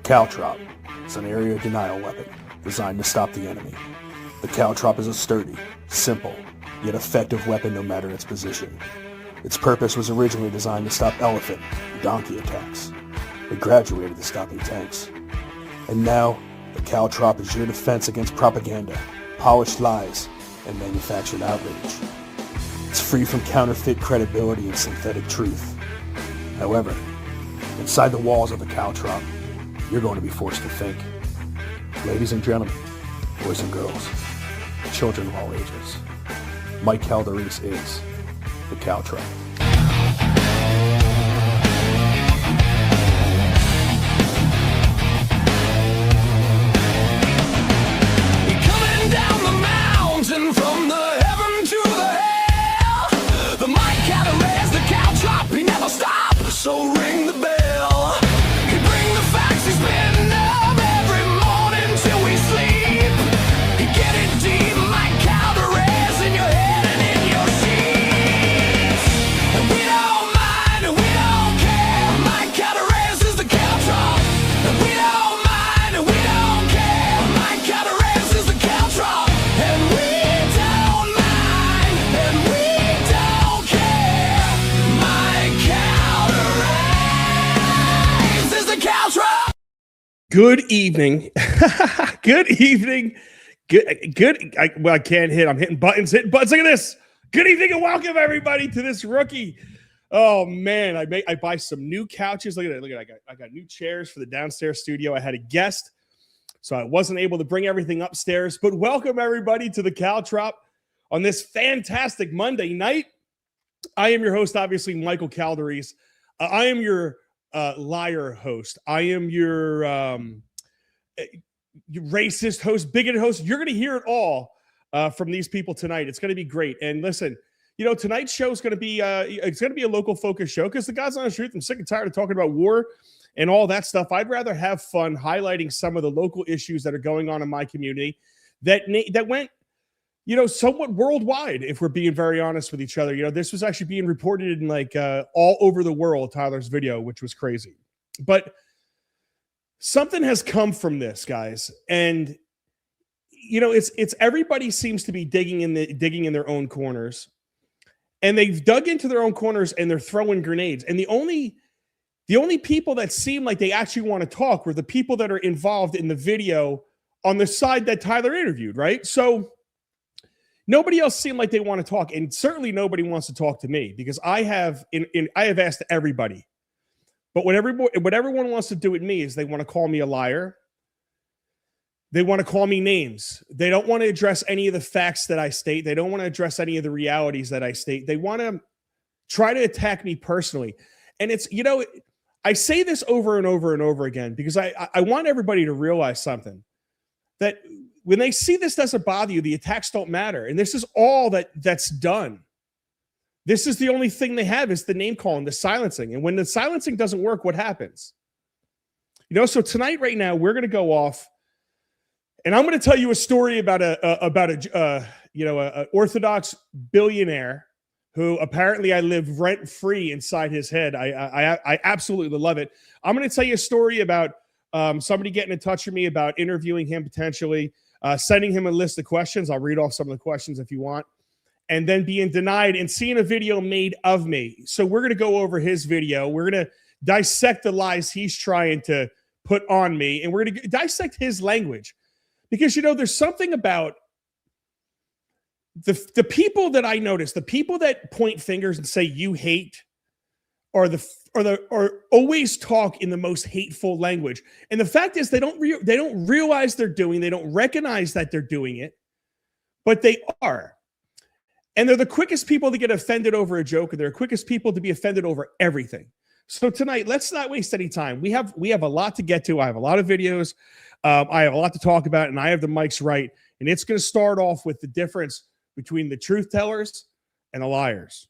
Caltrop is an area denial weapon designed to stop the enemy. The Caltrop is a sturdy, simple, yet effective weapon no matter its position. Its purpose was originally designed to stop elephant and donkey attacks. It graduated to stopping tanks. And now, the Caltrop is your defense against propaganda, polished lies, and manufactured outrage. It's free from counterfeit credibility and synthetic truth. However, inside the walls of the Caltrop, you're going to be forced to think. Ladies and gentlemen, boys and girls, children of all ages, Mike Calderese is the Caltrop. Coming down the mountain from the heaven to the hell, the Mike Calderese, the Caltrop, he never stops, so ring the bell. He bring the facts, he's been up every morning till we sleep. He get it deep, Mike Calderese, in your head and in your sheets. And we don't mind and we don't care, Mike Calderese is the Caltrop. And we don't mind and we don't care, Mike Calderese is the Caltrop. And we don't mind and we don't care, Mike Calderese is the Caltrop. Good evening. Good evening. Good. I can't hit. I'm hitting buttons. Look at this. Good evening and welcome everybody to this rookie. Oh man, I buy some new couches. Look at it. Look at it. I got new chairs for the downstairs studio. I had a guest, so I wasn't able to bring everything upstairs. But welcome everybody to the Caltrop on this fantastic Monday night. I am your host, obviously, Michael Calderese. I am your liar host. I am your racist host, bigoted host. You're going to hear it all from these people tonight. It's going to be great. And listen, you know, tonight's show is going to be it's going to be a local focus show because the God's honest truth, I'm sick and tired of talking about war and all that stuff. I'd rather have fun highlighting some of the local issues that are going on in my community that went, you know, somewhat worldwide, if we're being very honest with each other. You know, this was actually being reported in like all over the world, Tyler's video, which was crazy. But something has come from this, guys. And, you know, it's everybody seems to be digging in their own corners. And they've dug into their own corners and they're throwing grenades. And the only people that seem like they actually want to talk were the people that are involved in the video on the side that Tyler interviewed, right? So nobody else seemed like they want to talk, and certainly nobody wants to talk to me because I have asked everybody. But what everyone wants to do with me is they want to call me a liar. They want to call me names. They don't want to address any of the facts that I state. They don't want to address any of the realities that I state. They want to try to attack me personally. And it's, you know, I say this over and over and over again because I want everybody to realize something, that when they see this doesn't bother you, the attacks don't matter. And this is all that's done. This is the only thing they have is the name calling, the silencing. And when the silencing doesn't work, what happens? You know, so tonight, right now, we're going to go off, and I'm going to tell you a story about a Orthodox billionaire who apparently I live rent free inside his head. I absolutely love it. I'm going to tell you a story about somebody getting in touch with me about interviewing him potentially, sending him a list of questions. I'll read off some of the questions if you want. And then being denied and seeing a video made of me. So we're going to go over his video. We're going to dissect the lies he's trying to put on me. And we're going to dissect his language. Because, you know, there's something about the people that I notice, the people that point fingers and say you hate or always talk in the most hateful language. And the fact is they don't realize they don't recognize that they're doing it, but they are. And they're the quickest people to get offended over a joke, and they're the quickest people to be offended over everything. So tonight, let's not waste any time. We have a lot to get to. I have a lot of videos. I have a lot to talk about, and I have the mics right. And it's going to start off with the difference between the truth tellers and the liars.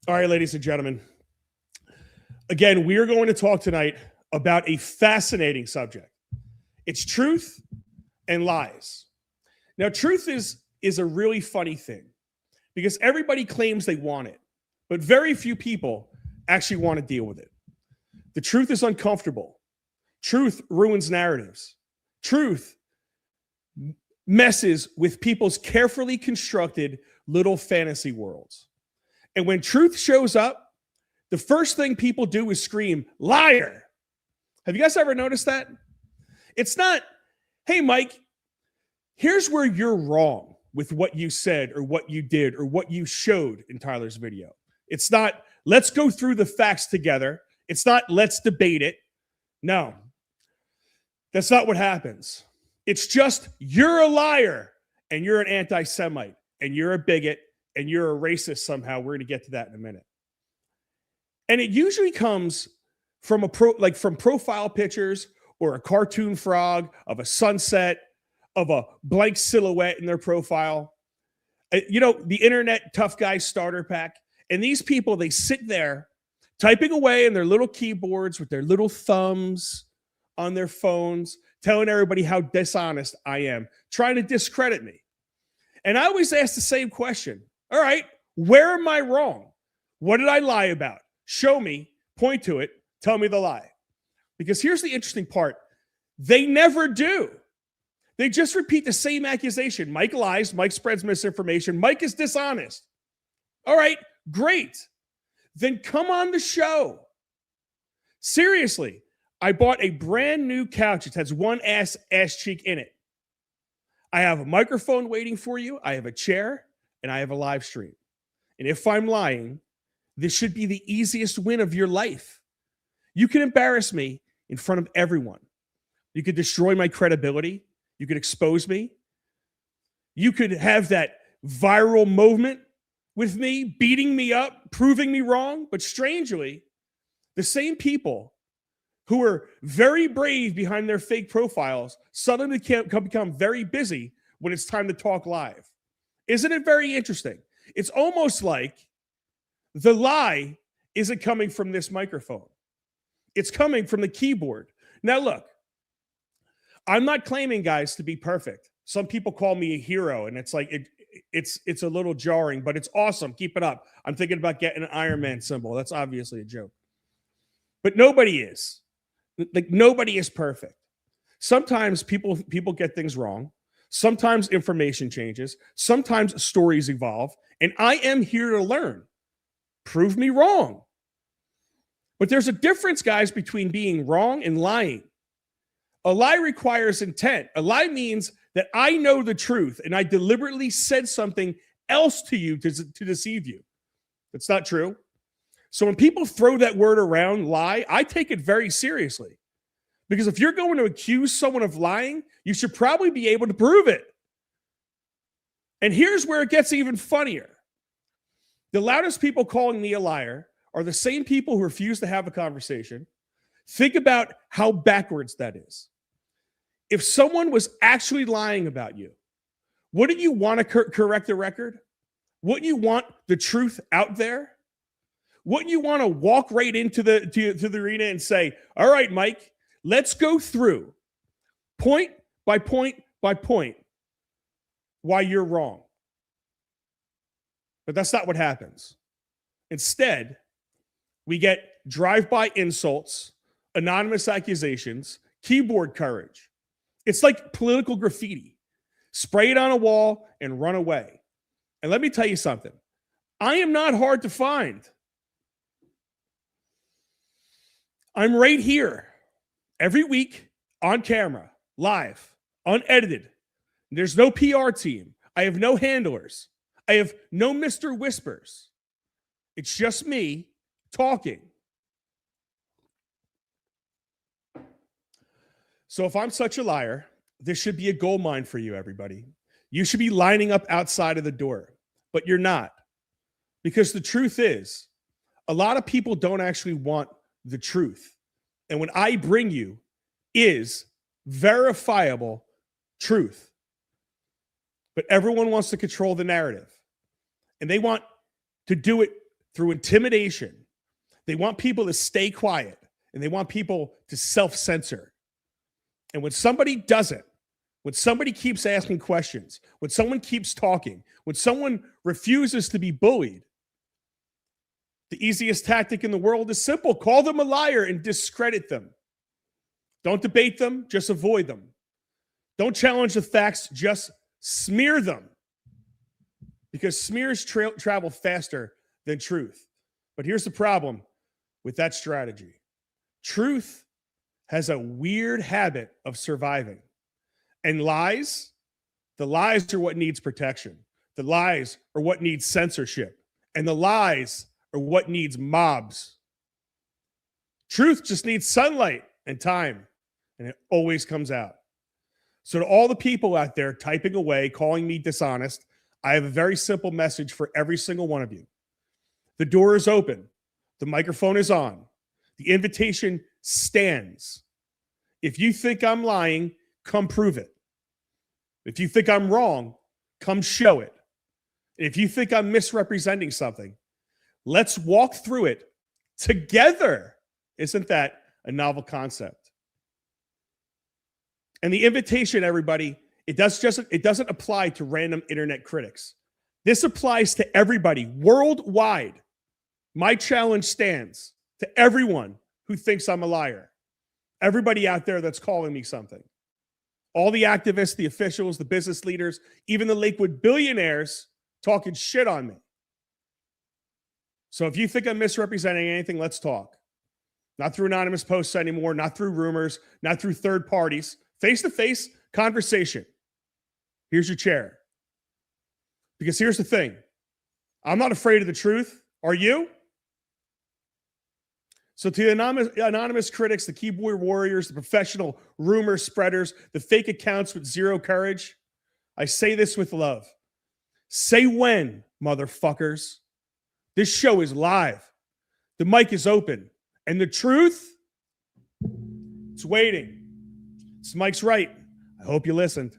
All right, ladies and gentlemen. Again, we are going to talk tonight about a fascinating subject. It's truth and lies. Now, truth is a really funny thing because everybody claims they want it. but very few people actually want to deal with it. The truth is uncomfortable. Truth ruins narratives. Truth messes with people's carefully constructed little fantasy worlds. And when truth shows up, the first thing people do is scream, liar. Have you guys ever noticed that? It's not, hey, Mike, here's where you're wrong with what you said or what you did or what you showed in Tyler's video. It's not, let's go through the facts together. It's not, let's debate it. No, that's not what happens. It's just, you're a liar and you're an anti-Semite and you're a bigot and you're a racist somehow. We're going to get to that in a minute. And it usually comes from from profile pictures or a cartoon frog of a sunset, of a blank silhouette in their profile. The internet tough guy starter pack. And these people, they sit there typing away on their little keyboards with their little thumbs on their phones, telling everybody how dishonest I am, trying to discredit me. And I always ask the same question. All right, where am I wrong? What did I lie about? Show me, point to it, tell me the lie. Because here's the interesting part. They never do. They just repeat the same accusation. Mike lies. Mike spreads misinformation. Mike is dishonest. All right, great. Then come on the show. Seriously, I bought a brand new couch. It has one ass cheek in it. I have a microphone waiting for you. I have a chair, and I have a live stream. And if I'm lying, this should be the easiest win of your life. You can embarrass me in front of everyone. You could destroy my credibility. You could expose me. You could have that viral moment with me, beating me up, proving me wrong. But strangely, the same people who are very brave behind their fake profiles suddenly become very busy when it's time to talk live. Isn't it very interesting? It's almost like the lie isn't coming from this microphone. It's coming from the keyboard. Now, look, I'm not claiming, guys, to be perfect. Some people call me a hero, and it's like it's a little jarring, but it's awesome. Keep it up. I'm thinking about getting an Iron Man symbol. That's obviously a joke. But nobody is. Like, nobody is perfect. Sometimes people get things wrong. Sometimes information changes. Sometimes stories evolve. And I am here to learn. Prove me wrong. But there's a difference, guys, between being wrong and lying. A lie requires intent. A lie means that I know the truth and I deliberately said something else to you to deceive you. That's not true. So when people throw that word around, lie, I take it very seriously. Because if you're going to accuse someone of lying, you should probably be able to prove it. And here's where it gets even funnier. The loudest people calling me a liar are the same people who refuse to have a conversation. Think about how backwards that is. If someone was actually lying about you, wouldn't you want to correct the record? Wouldn't you want the truth out there? Wouldn't you want to walk right into the arena and say, all right, Mike, let's go through point by point by point why you're wrong. But that's not what happens. Instead, we get drive-by insults, anonymous accusations, keyboard courage. It's like political graffiti. Spray it on a wall and run away. And let me tell you something. I am not hard to find. I'm right here every week on camera, live, unedited. There's no PR team. I have no handlers. I have no Mr. Whispers. It's just me talking. So if I'm such a liar, this should be a gold mine for you, everybody. You should be lining up outside of the door, but you're not. Because the truth is, a lot of people don't actually want the truth. And what I bring you is verifiable truth. But everyone wants to control the narrative. And they want to do it through intimidation. They want people to stay quiet. And they want people to self-censor. And when somebody doesn't, when somebody keeps asking questions, when someone keeps talking, when someone refuses to be bullied, The easiest tactic in the world is simple. Call them a liar and discredit them. Don't debate them, just avoid them. Don't challenge the facts, just smear them. Because smears travel faster than truth. But here's the problem with that strategy. Truth has a weird habit of surviving. And lies, the lies are what needs protection. The lies are what needs censorship. And the lies are what needs mobs. Truth just needs sunlight and time, and it always comes out. So to all the people out there typing away, calling me dishonest, I have a very simple message for every single one of you. The door is open. The microphone is on. The invitation stands. If you think I'm lying, come prove it. If you think I'm wrong, come show it. If you think I'm misrepresenting something, let's walk through it together. Isn't that a novel concept? And the invitation, everybody, it doesn't apply to random internet critics. This applies to everybody worldwide. My challenge stands to everyone who thinks I'm a liar. Everybody out there that's calling me something. All the activists, the officials, the business leaders, even the Lakewood billionaires talking shit on me. So if you think I'm misrepresenting anything, let's talk. Not through anonymous posts anymore, not through rumors, not through third parties. Face-to-face conversation. Here's your chair. Because here's the thing. I'm not afraid of the truth. Are you? So to the anonymous critics, the keyboard warriors, the professional rumor spreaders, the fake accounts with zero courage, I say this with love. Say when, motherfuckers. This show is live. The mic is open. And the truth, it's waiting. This mic's right. I hope you listened.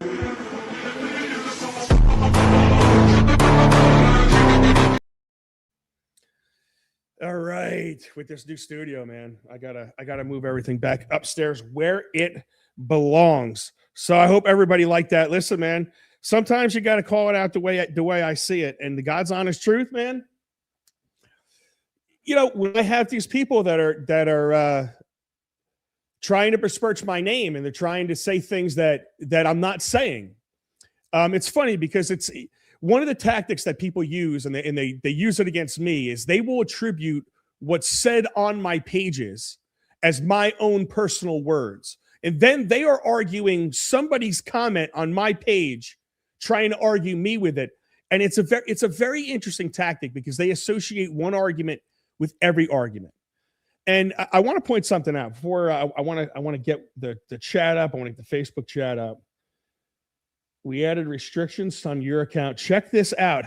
All right, with this new studio, man, I gotta move everything back upstairs where it belongs. So I hope everybody liked that. Listen, man, sometimes you gotta call it out the way I see it, and the God's honest truth, man. You know, when I have these people that are trying to besmirch my name and they're trying to say things that I'm not saying, it's funny because it's one of the tactics that people use, and they use it against me, is they will attribute what's said on my pages as my own personal words. And then they are arguing somebody's comment on my page, trying to argue me with it. And it's a very interesting tactic because they associate one argument with every argument. And I want to point something out before I want to get the chat up. I want to get the Facebook chat up. We added restrictions on your account. Check this out.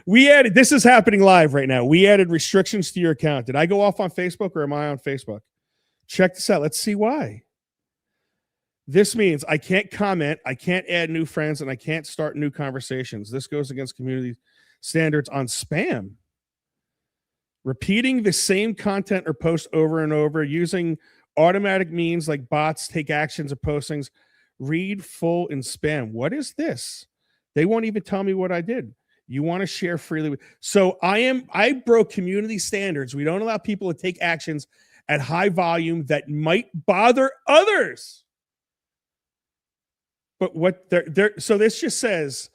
This is happening live right now. We added restrictions to your account. Did I go off on Facebook or am I on Facebook? Check this out. Let's see why. This means I can't comment, I can't add new friends, and I can't start new conversations. This goes against community standards on spam. Repeating the same content or post over and over, using automatic means like bots, take actions of postings, read full in spam. What is this? They won't even tell me what I did. You want to share freely. So I broke community standards. We don't allow people to take actions at high volume that might bother others. But what so this just says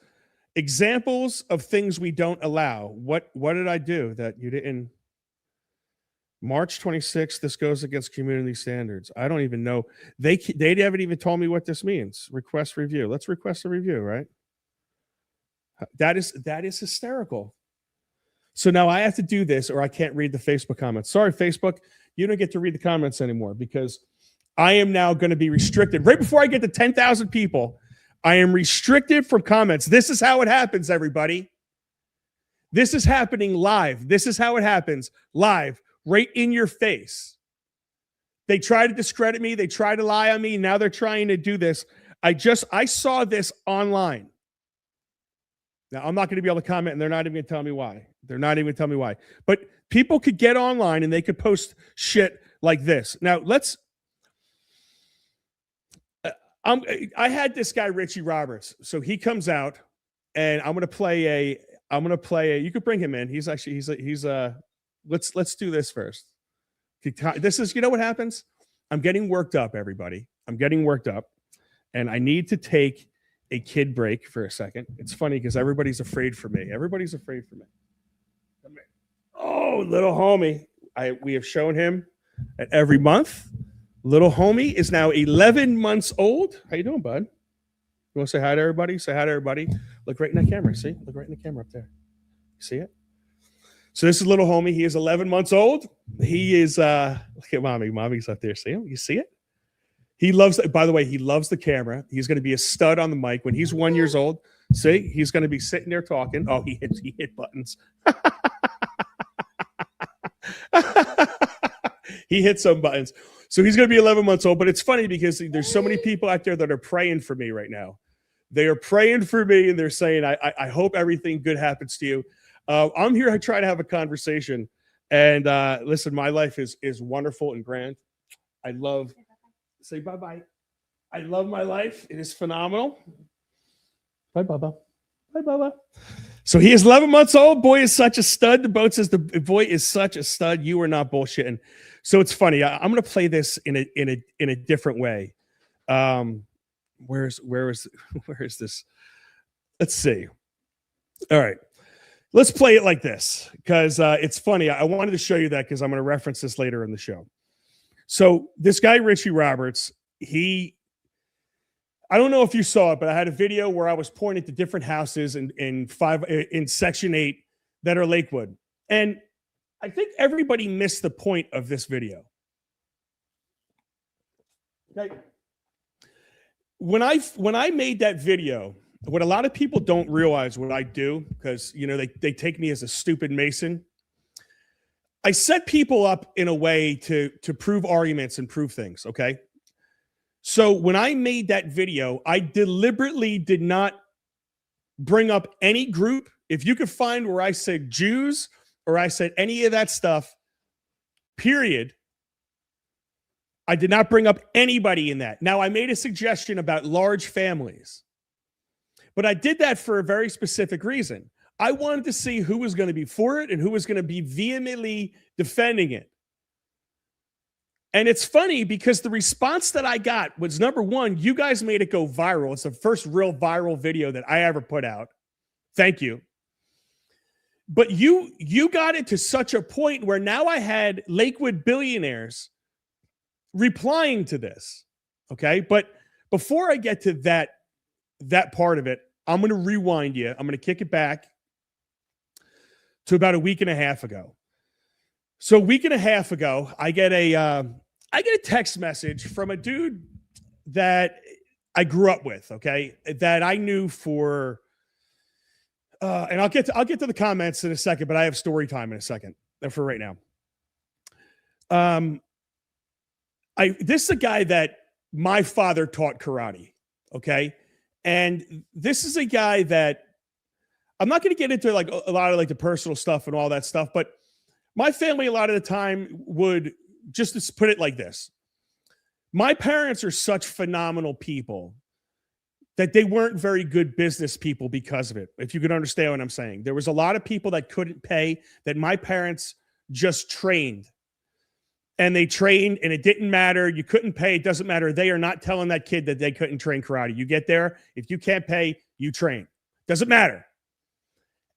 examples of things we don't allow. What did I do that you didn't? March 26th, this goes against community standards. I don't even know. They haven't even told me what this means. Request review. Let's request a review, right? That is hysterical. So now I have to do this or I can't read the Facebook comments. Sorry, Facebook, you don't get to read the comments anymore because I am now going to be restricted. Right before I get to 10,000 people, I am restricted from comments. This is how it happens, everybody. This is happening live. This is how it happens live, right in your face. They try to discredit me. They try to lie on me. Now they're trying to do this. I saw this online. Now, I'm not going to be able to comment, and they're not even going to tell me why. They're not even going to tell me why. But people could get online, and they could post shit like this. Now, let's... I had this guy, Richie Roberts. So he comes out, and I'm going to play I'm gonna play it. You could bring him in. He's let's do this first. This is, you know what happens? I'm getting worked up, everybody. I'm getting worked up, and I need to take a kid break for a second. It's funny because everybody's afraid for me. Everybody's afraid for me. Come here. Oh, little homie. We have shown him at every month. Little homie is now 11 months old. How you doing, bud? You want to say hi to everybody? Say hi to everybody. Look right in that camera. See? Look right in the camera up there. See it? So this is little homie. He is 11 months old. He is, look at mommy. Mommy's up there. See him? You see it? He loves, by the way, he loves the camera. He's going to be a stud on the mic. When he's 1 year old, see, he's going to be sitting there talking. Oh, he hit buttons. He hit some buttons. So he's going to be 11 months old. But it's funny because there's so many people out there that are praying for me right now. They are praying for me, and they're saying, I hope everything good happens to you. I'm here to try to have a conversation. And listen, my life is wonderful and grand. Say bye-bye. I love my life. It is phenomenal. Bye, Bubba. Bye, Bubba. So he is 11 months old. Boy is such a stud. The boat says the boy is such a stud. You are not bullshitting. So it's funny. I'm going to play this in a different way. Where is this? Let's see. All right. Let's play it like this because it's funny. I wanted to show you that because I'm going to reference this later in the show. So this guy, Richie Roberts, I don't know if you saw it, but I had a video where I was pointing to different houses in Section 8 that are Lakewood. And I think everybody missed the point of this video. Okay. When I made that video, what a lot of people don't realize what I do, because they take me as a stupid Mason. I set people up in a way to prove arguments and prove things, okay? So when I made that video, I deliberately did not bring up any group. If you could find where I said Jews or I said any of that stuff, period, I did not bring up anybody in that. Now, I made a suggestion about large families, but I did that for a very specific reason. I wanted to see who was going to be for it and who was going to be vehemently defending it. And it's funny because the response that I got was, number one, you guys made it go viral. It's the first real viral video that I ever put out. Thank you. But you got it to such a point where now I had Lakewood billionaires replying to this. Okay. But before I get to that part of it, I'm going to rewind you. I'm going to kick it back to about a week and a half ago. So a week and a half ago, I get a text message from a dude that I grew up with, okay, that I knew for, and I'll get to the comments in a second, but I have story time in a second for right now. This is a guy that my father taught karate, okay, and this is a guy that I'm not going to get into like a lot of like the personal stuff and all that stuff, but my family a lot of the time would just to put it like this. My parents are such phenomenal people that they weren't very good business people because of it. If you could understand what I'm saying, there was a lot of people that couldn't pay that my parents just trained, and they trained and it didn't matter. You couldn't pay. It doesn't matter. They are not telling that kid that they couldn't train karate. You get there. If you can't pay, you train. Doesn't matter.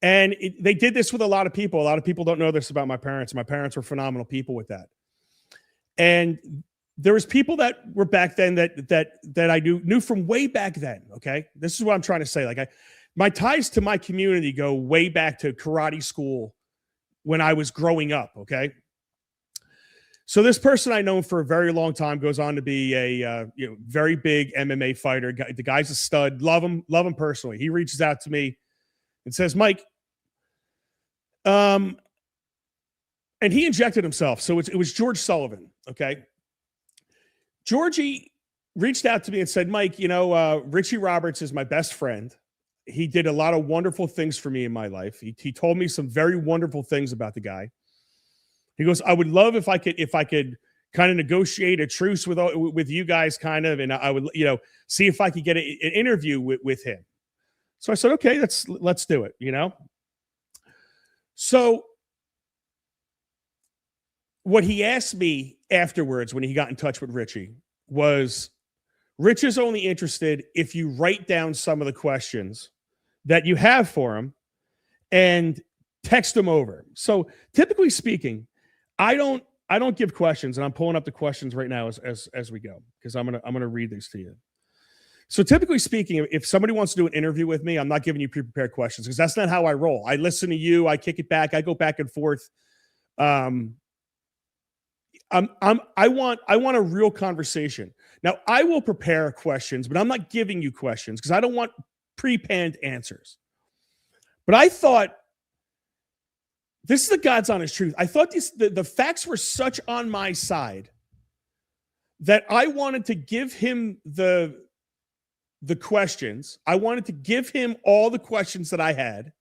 And they did this with a lot of people. A lot of people don't know this about my parents. My parents were phenomenal people with that. And there was people that were back then that I knew from way back then. Okay, this is what I'm trying to say. Like my ties to my community go way back to karate school when I was growing up. Okay, so this person I know for a very long time goes on to be a very big MMA fighter. The guy's a stud. Love him personally. He reaches out to me and says, Mike, and he injected himself. So it was George Sullivan. Okay. Georgie reached out to me and said, Mike, Richie Roberts is my best friend. He did a lot of wonderful things for me in my life. He told me some very wonderful things about the guy. He goes, I would love if I could kind of negotiate a truce with you guys kind of, and I would, see if I could get an interview with him. So I said, okay, let's do it, So what he asked me afterwards when he got in touch with Richie was, Rich is only interested if you write down some of the questions that you have for him and text them over. So typically speaking, I don't give questions, and I'm pulling up the questions right now as we go, because I'm gonna read these to you. So typically speaking, if somebody wants to do an interview with me, I'm not giving you pre-prepared questions, because that's not how I roll. I listen to you, I kick it back, I go back and forth. I want a real conversation. Now, I will prepare questions, but I'm not giving you questions because I don't want pre-panned answers. But I thought, this is the God's honest truth. I thought the facts were such on my side that I wanted to give him the questions. I wanted to give him all the questions that I had.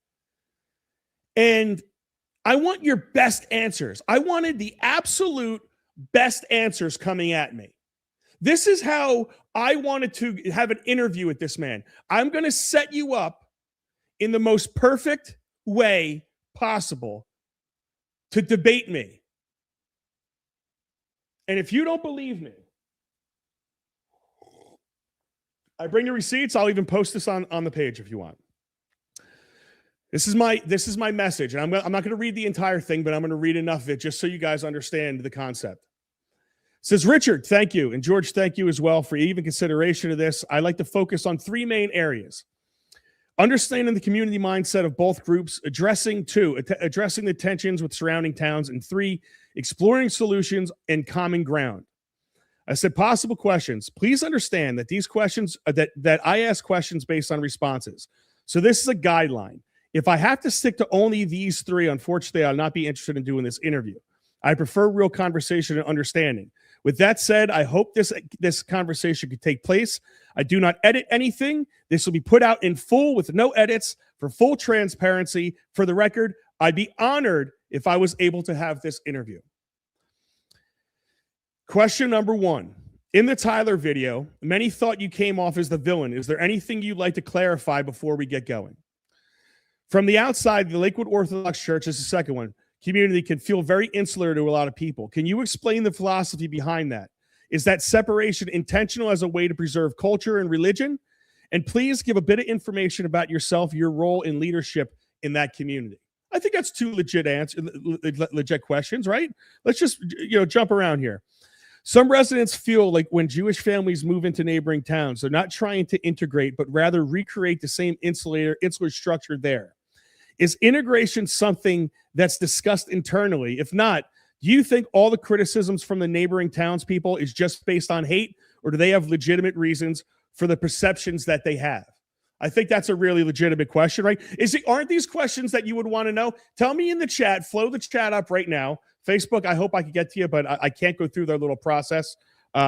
And I want your best answers. I wanted the absolute best answers coming at me. This is how I wanted to have an interview with this man. I'm going to set you up in the most perfect way possible to debate me. And if you don't believe me, I bring the receipts. I'll even post this on the page if you want. This is my message. And I'm not going to read the entire thing, but I'm going to read enough of it just so you guys understand the concept. It says, Richard, thank you. And George, thank you as well for even consideration of this. I like to focus on three main areas. Understanding the community mindset of both groups, addressing the tensions with surrounding towns, and 3, exploring solutions and common ground. I said possible questions. Please understand that these questions that I ask questions based on responses. So this is a guideline. If I have to stick to only these 3, unfortunately, I'll not be interested in doing this interview. I prefer real conversation and understanding. With that said, I hope this conversation could take place. I do not edit anything. This will be put out in full with no edits for full transparency. For the record, I'd be honored if I was able to have this interview. Question number 1. In the Tyler video, many thought you came off as the villain. Is there anything you'd like to clarify before we get going? From the outside, the Lakewood Orthodox Church is the second one. Community can feel very insular to a lot of people. Can you explain the philosophy behind that? Is that separation intentional as a way to preserve culture and religion? And please give a bit of information about yourself, your role in leadership in that community. I think that's 2 legit questions, right? Let's just jump around here. Some residents feel like when Jewish families move into neighboring towns, they're not trying to integrate, but rather recreate the same insular structure there. Is integration something that's discussed internally? If not, do you think all the criticisms from the neighboring townspeople is just based on hate, or do they have legitimate reasons for the perceptions that they have? I think that's a really legitimate question, right? Aren't these questions that you would want to know? Tell me in the chat, flow the chat up right now. Facebook, I hope I can get to you, but I can't go through their little process.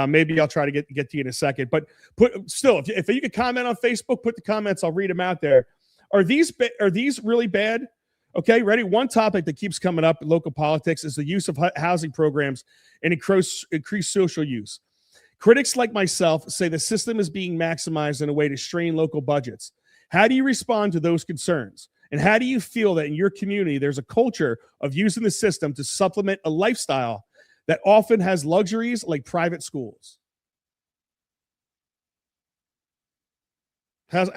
Maybe I'll try to get to you in a second. But if you could comment on Facebook, put the comments, I'll read them out there. Are these really bad? Okay, ready? One topic that keeps coming up in local politics is the use of housing programs and increased social use. Critics like myself say the system is being maximized in a way to strain local budgets. How do you respond to those concerns? And how do you feel that in your community there's a culture of using the system to supplement a lifestyle that often has luxuries like private schools? Are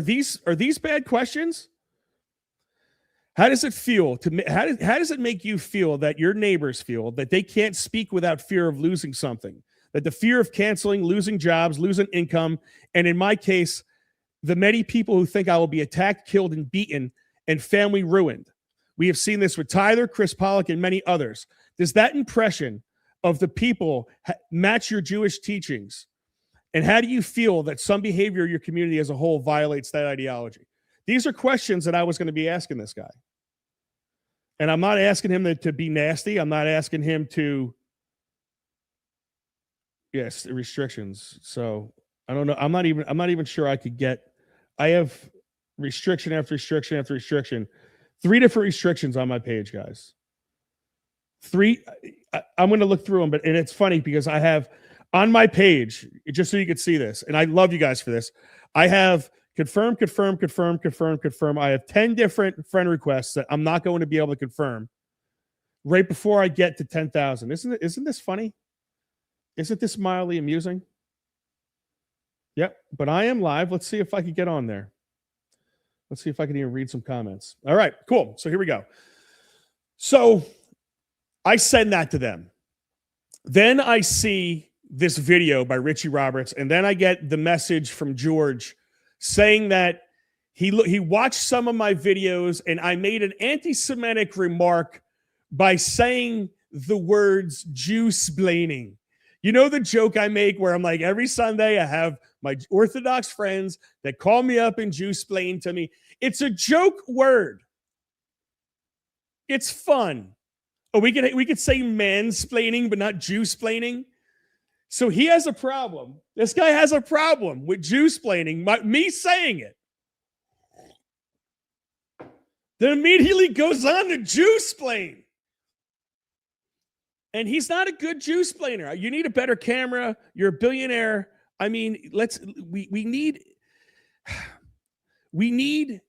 these bad questions? How does it feel how does it make you feel that your neighbors feel that they can't speak without fear of losing something? That the fear of canceling, losing jobs, losing income, and in my case, the many people who think I will be attacked, killed, and beaten, and family ruined. We have seen this with Tyler, Chris Pollock, and many others. Does that impression of the people match your Jewish teachings? And how do you feel that some behavior of your community as a whole violates that ideology? These are questions that I was going to be asking this guy. And I'm not asking him to be nasty. I'm not asking him to, yes, restrictions. So I don't know. I'm not even sure I could get, I have restriction after restriction after restriction. 3 different restrictions on my page, guys. 3, I'm going to look through them, and it's funny because I have on my page, just so you can see this, and I love you guys for this, I have Confirm. I have 10 different friend requests that I'm not going to be able to confirm right before I get to 10,000. Isn't this funny? Isn't this mildly amusing? Yep, but I am live. Let's see if I can get on there. Let's see if I can even read some comments. All right, cool. So here we go. So I send that to them. Then I see this video by Richie Roberts, and then I get the message from George saying that he watched some of my videos and I made an anti-Semitic remark by saying the words Jew-splaining. You know the joke I make where I'm like, every Sunday I have my Orthodox friends that call me up and Jew-splain to me. It's a joke word. It's fun. Oh, we could say mansplaining, but not Jew-splaining. So he has a problem. This guy has a problem with Jew-splaining, me saying it. Then immediately goes on to Jew-splain. And he's not a good Jew-splainer. You need a better camera. You're a billionaire. I mean, we need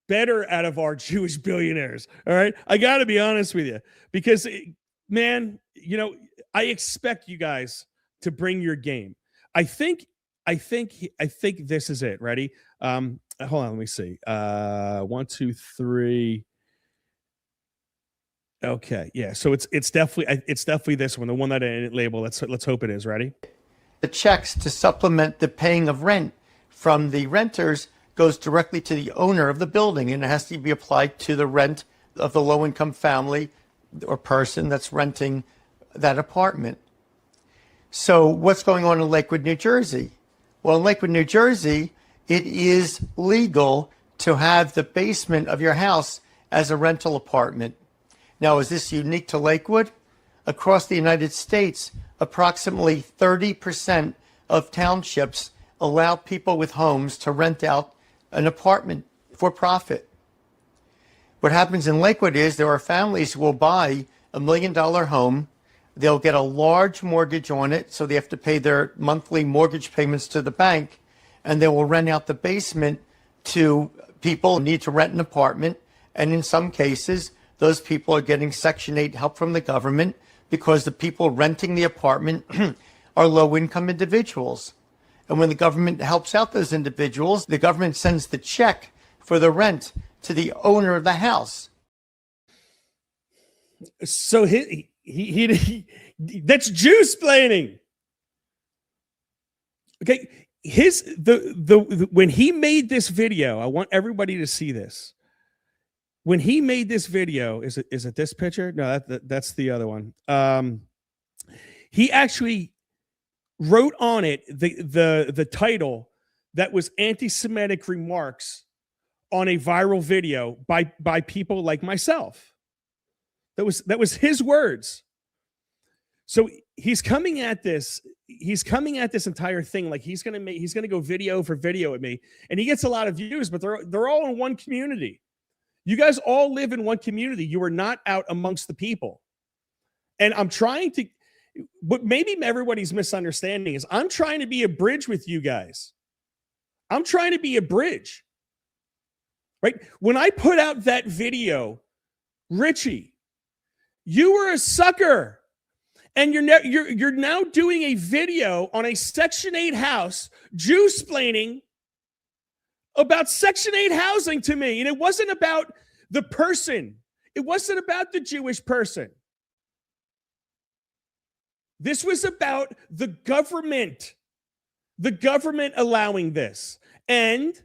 better out of our Jewish billionaires. All right. I got to be honest with you because, man, you know, I expect you guys to bring your game. I think this is it. Ready? Hold on. Let me see. 1, 2, 3. Okay. Yeah. So it's definitely this one, the one that I didn't label. Let's hope it is. Ready? The checks to supplement the paying of rent from the renters goes directly to the owner of the building, and it has to be applied to the rent of the low-income family or person that's renting that apartment. So what's going on in Lakewood, New Jersey? Well, in Lakewood, New Jersey, it is legal to have the basement of your house as a rental apartment. Now, is this unique to Lakewood? Across the United States, approximately 30% of townships allow people with homes to rent out an apartment for profit. What happens in Lakewood is there are families who will buy $1 million home. They'll get a large mortgage on it, so they have to pay their monthly mortgage payments to the bank, and they will rent out the basement to people who need to rent an apartment. And in some cases, those people are getting Section 8 help from the government because the people renting the apartment are low-income individuals. And when the government helps out those individuals, the government sends the check for the rent to the owner of the house. So he that's Jew-splaining. Okay, when he made this video, I want everybody to see this. When he made this video, is it this picture? No, that's the other one. He actually wrote on it the title that was anti-Semitic remarks on a viral video by people like myself. That was his words. So he's coming at this entire thing like he's gonna go video for video at me, and he gets a lot of views, but they're all in one community. You guys all live in one community. You are not out amongst the people. And I'm trying to, what maybe everybody's misunderstanding is I'm trying to be a bridge with you guys. I'm trying to be a bridge, right? When I put out that video, Richie, you were a sucker. And you're now doing a video on a Section 8 house, Jew-splaining about Section 8 housing to me. And it wasn't about the person. It wasn't about the Jewish person. This was about the government allowing this. And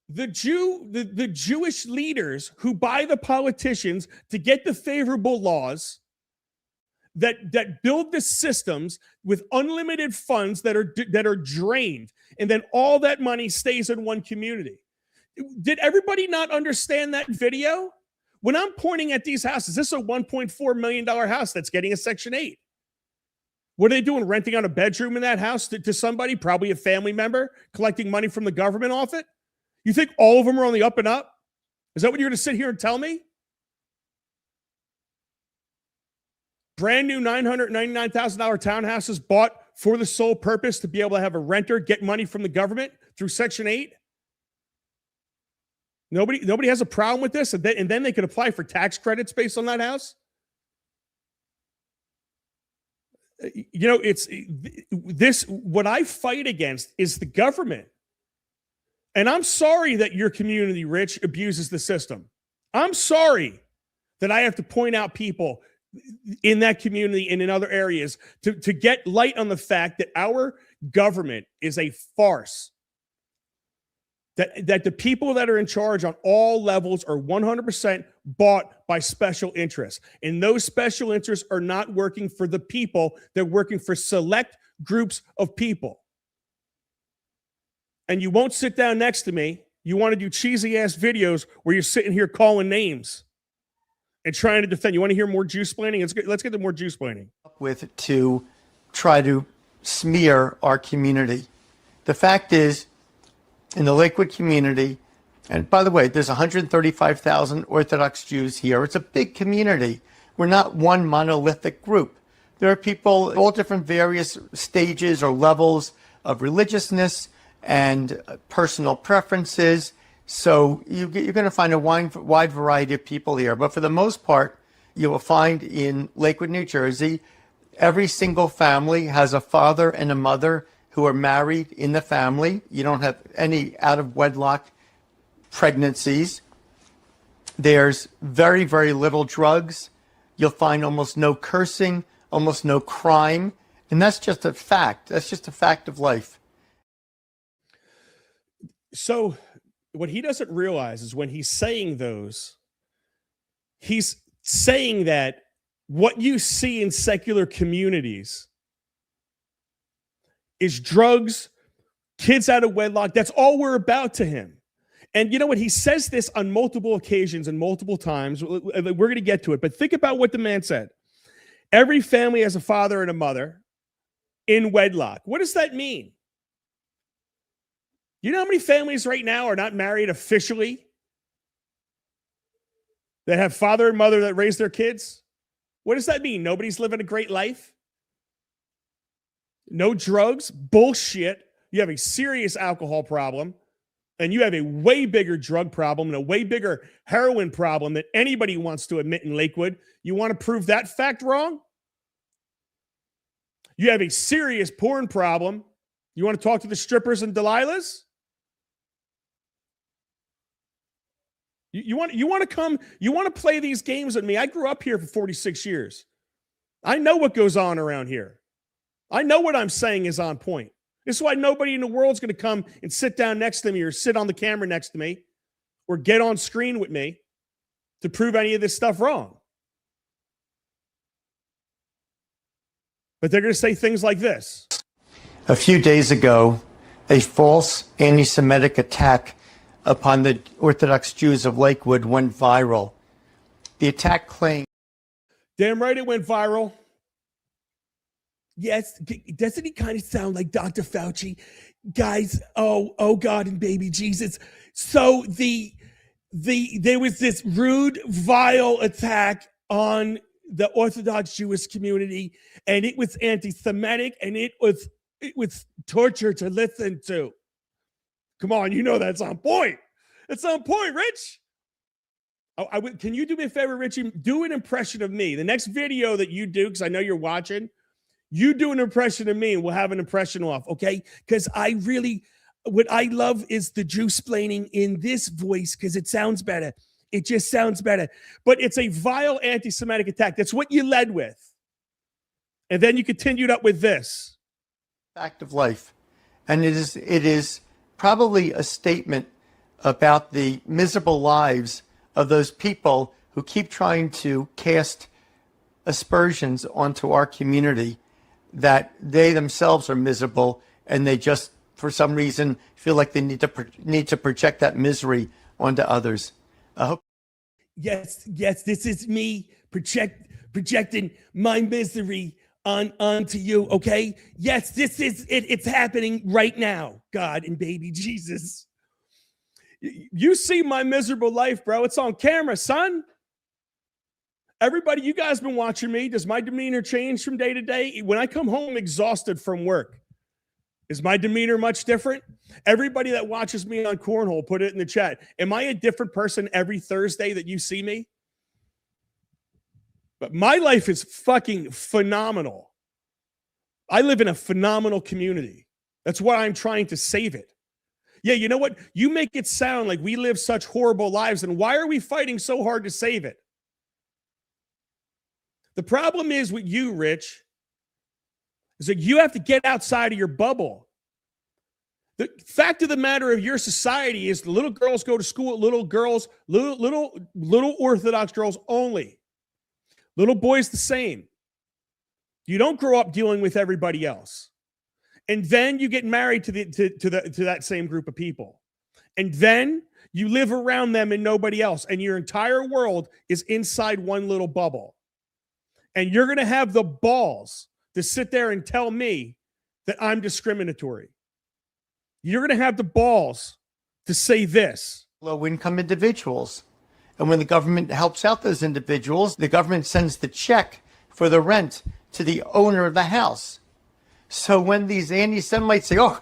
the Jewish leaders who buy the politicians to get the favorable laws that build the systems with unlimited funds that are drained, and then all that money stays in one community. Did everybody not understand that video? When I'm pointing at these houses, this is a $1.4 million house that's getting a Section 8. What are they doing? Renting out a bedroom in that house to somebody, probably a family member, collecting money from the government off it? You think all of them are on the up and up? Is that what you're going to sit here and tell me? Brand new $999,000 townhouses bought for the sole purpose to be able to have a renter get money from the government through Section 8? Nobody has a problem with this, and then they could apply for tax credits based on that house. You know, it's this. What I fight against is the government. And I'm sorry that your community, Rich, abuses the system. I'm sorry that I have to point out people in that community and in other areas to get light on the fact that our government is a farce. That the people that are in charge on all levels are 100% bought by special interests. And those special interests are not working for the people. They're working for select groups of people. And you won't sit down next to me. You want to do cheesy ass videos where you're sitting here calling names and trying to defend. You want to hear more juice-splaining? Let's get to more juice-splaining. With to try to smear our community. The fact is, in the Lakewood community, and by the way, there's 135,000 Orthodox Jews here. It's a big community. We're not one monolithic group. There are people at all different various stages or levels of religiousness and personal preferences. So you're going to find a wide variety of people here. But for the most part, you will find in Lakewood, New Jersey, every single family has a father and a mother who are married in the family. You don't have any out-of-wedlock pregnancies. There's very, very little drugs. You'll find almost no cursing, almost no crime. And that's just a fact. That's just a fact of life. So what he doesn't realize is when he's saying those, he's saying that what you see in secular communities is drugs, kids out of wedlock. That's all we're about to him. And you know what? He says this on multiple occasions and multiple times. We're going to get to it. But think about what the man said. Every family has a father and a mother in wedlock. What does that mean? You know how many families right now are not married officially that have father and mother that raise their kids? What does that mean? Nobody's living a great life? No drugs? Bullshit. You have a serious alcohol problem, and you have a way bigger drug problem and a way bigger heroin problem than anybody wants to admit in Lakewood. You want to prove that fact wrong? You have a serious porn problem. You want to talk to the strippers and Delilahs? You want to play these games with me? I grew up here for 46 years. I know what goes on around here. I know what I'm saying is on point. This is why nobody in the world is going to come and sit down next to me or sit on the camera next to me or get on screen with me to prove any of this stuff wrong. But they're going to say things like this. A few days ago, a false anti-Semitic attack upon the Orthodox Jews of Lakewood went viral. The attack claimed... Damn right it went viral. Yes, doesn't he kind of sound like Dr. Fauci? Guys, oh God and baby Jesus. So there was this rude, vile attack on the Orthodox Jewish community, and it was anti-Semitic, and it was torture to listen to. Come on, you know that's on point. It's on point, Rich. Can you do me a favor, Richie? Do an impression of me. The next video that you do, because I know you're watching, you do an impression of me, and we'll have an impression off, okay? Because what I love is the juice-splaining in this voice, because it sounds better. It just sounds better. But it's a vile anti-Semitic attack. That's what you led with. And then you continued up with this. Fact of life. And it is probably a statement about the miserable lives of those people who keep trying to cast aspersions onto our community, that they themselves are miserable, and they just, for some reason, feel like they need to project that misery onto others. I hope. Yes, this is me projecting my misery onto you, okay? Yes, this is it. It's happening right now, God and baby Jesus. You see my miserable life, bro. It's on camera, son. Everybody, you guys been watching me. Does my demeanor change from day to day? When I come home exhausted from work, Is my demeanor much different? Everybody that watches me on Cornhole, put it in the chat. Am I a different person every Thursday that you see me? But my life is fucking phenomenal. I live in a phenomenal community. That's why I'm trying to save it. Yeah, you know what? You make it sound like we live such horrible lives, and why are we fighting so hard to save it? The problem is with you, Rich, is that you have to get outside of your bubble. The fact of the matter of your society is the little girls go to school, little Orthodox girls only. Little boys the same. You don't grow up dealing with everybody else. And then you get married to that same group of people. And then you live around them and nobody else. And your entire world is inside one little bubble. And you're going to have the balls to sit there and tell me that I'm discriminatory. You're going to have the balls to say this. Low-income individuals. And when the government helps out those individuals, the government sends the check for the rent to the owner of the house. So when these anti-Semites say, oh,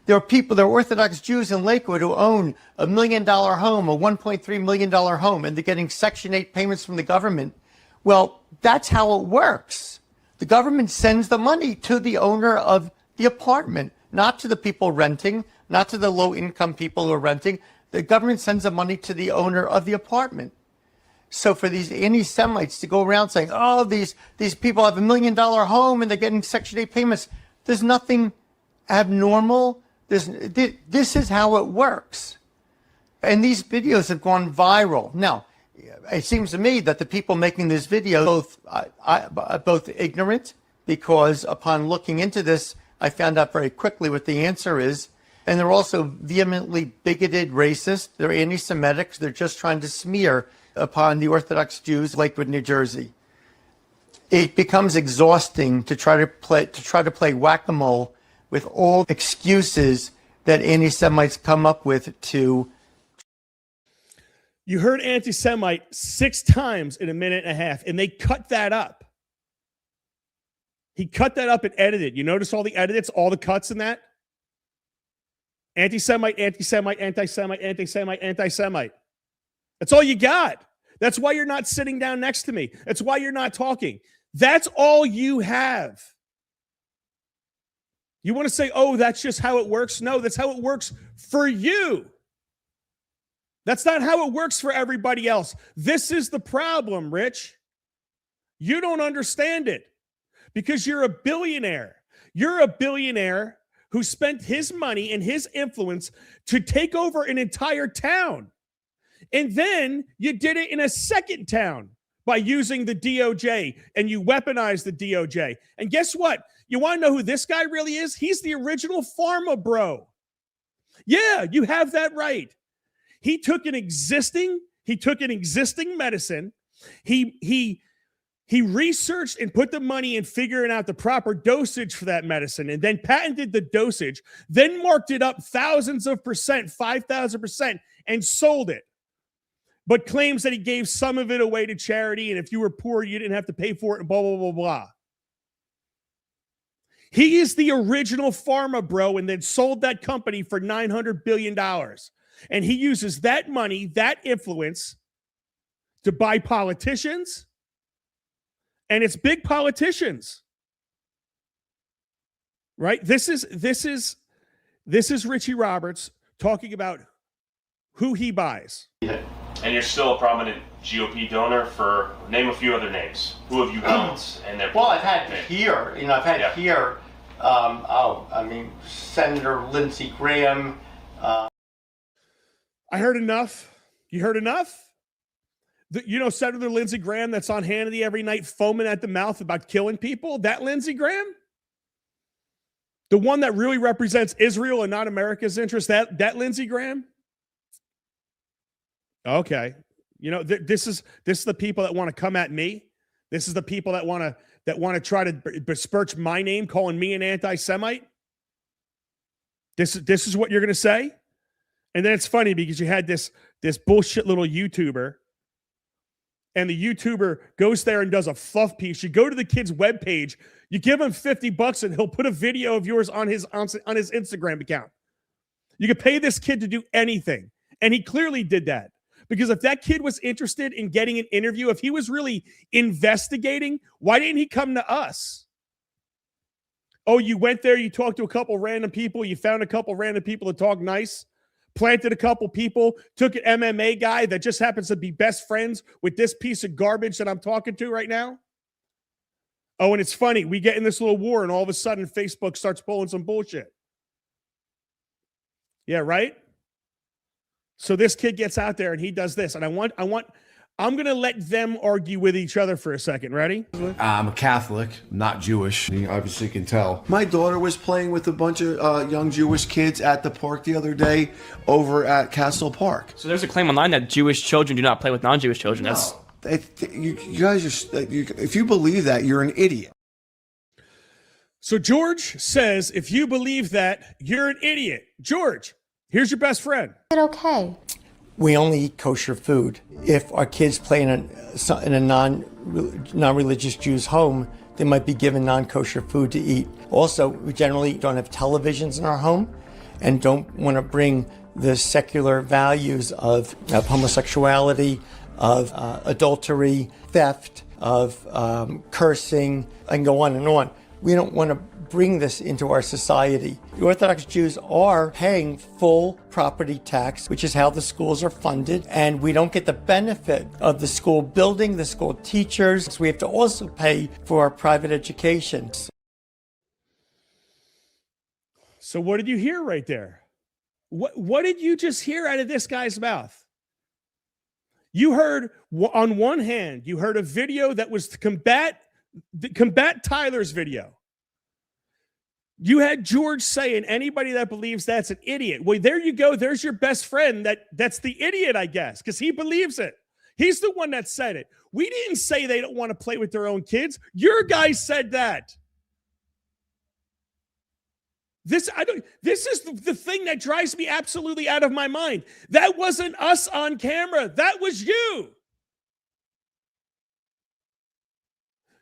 there are Orthodox Jews in Lakewood who own $1 million home, a $1.3 million home, and they're getting Section 8 payments from the government. Well, that's how it works. The government sends the money to the owner of the apartment, not to the people renting, not to the low-income people who are renting. The government sends the money to the owner of the apartment. So for these anti-Semites to go around saying, oh, these people have $1 million home and they're getting Section 8 payments, there's nothing abnormal. This is how it works. And these videos have gone viral. Now, it seems to me that the people making this video are both ignorant, because upon looking into this, I found out very quickly what the answer is. And they're also vehemently bigoted, racist. They're anti-Semitic. They're just trying to smear upon the Orthodox Jews of Lakewood, New Jersey. It becomes exhausting to try to play whack-a-mole with all excuses that anti-Semites come up with to. You heard anti-Semite 6 times in a minute and a half, and they cut that up. He cut that up and edited. You notice all the edits, all the cuts in that? Anti-Semite, anti-Semite, anti-Semite, anti-Semite, anti-Semite. That's all you got. That's why you're not sitting down next to me. That's why you're not talking. That's all you have. You want to say, oh, that's just how it works? No, that's how it works for you. That's not how it works for everybody else. This is the problem, Rich. You don't understand it because you're a billionaire. You're a billionaire who spent his money and his influence to take over an entire town. And then you did it in a second town by using the DOJ, and you weaponized the DOJ. And guess what? You want to know who this guy really is? He's the original pharma bro. Yeah, you have that right. He took an existing medicine. He researched and put the money in figuring out the proper dosage for that medicine, and then patented the dosage, then marked it up thousands of percent, 5,000%, and sold it. But claims that he gave some of it away to charity, and if you were poor, you didn't have to pay for it, and blah, blah, blah, blah. He is the original pharma bro, and then sold that company for $900 billion. And he uses that money, that influence, to buy politicians. And it's big politicians, right? This is Richie Roberts talking about who he buys. And you're still a prominent GOP donor for, name a few other names. Who have you helped? And well, I've had here, Senator Lindsey Graham. I heard enough. You heard enough? Senator Lindsey Graham that's on Hannity every night foaming at the mouth about killing people? That Lindsey Graham? The one that really represents Israel and not America's interest? That Lindsey Graham? Okay. This is the people that want to come at me. This is the people that want to try to besmirch my name, calling me an anti-Semite. This is what you're going to say? And then it's funny because you had this bullshit little YouTuber, and the YouTuber goes there and does a fluff piece, you go to the kid's webpage, you give him $50 and he'll put a video of yours on his Instagram account. You could pay this kid to do anything. And he clearly did that. Because if that kid was interested in getting an interview, if he was really investigating, why didn't he come to us? Oh, you went there, you talked to a couple random people, you found a couple random people to talk nice, planted a couple people, took an MMA guy that just happens to be best friends with this piece of garbage that I'm talking to right now. Oh, and it's funny. We get in this little war and all of a sudden Facebook starts pulling some bullshit. Yeah, right? So this kid gets out there and he does this. And I'm going to let them argue with each other for a second. Ready? I'm a Catholic, not Jewish. You obviously can tell. My daughter was playing with a bunch of young Jewish kids at the park the other day over at Castle Park. So there's a claim online that Jewish children do not play with non-Jewish children. That's You guys are, if you believe that, you're an idiot. So George says, if you believe that, you're an idiot. George, here's your best friend. Is it okay? We only eat kosher food. If our kids play in a non-religious Jew's home, they might be given non-kosher food to eat. Also, we generally don't have televisions in our home and don't want to bring the secular values of homosexuality, of adultery, theft, of cursing, and go on and on. We don't want to bring this into our society. The Orthodox Jews are paying full property tax, which is how the schools are funded, and we don't get the benefit of the school building, the school teachers. So we have to also pay for our private education. So what did you hear right there? What did you just hear out of this guy's mouth? You heard, on one hand, you heard a video that was to combat Tyler's video. You had George saying anybody that believes that's an idiot. Well, there you go. There's your best friend that's the idiot, I guess, because he believes it. He's the one that said it. We didn't say they don't want to play with their own kids. Your guy said that. This is the thing that drives me absolutely out of my mind. That wasn't us on camera. That was you.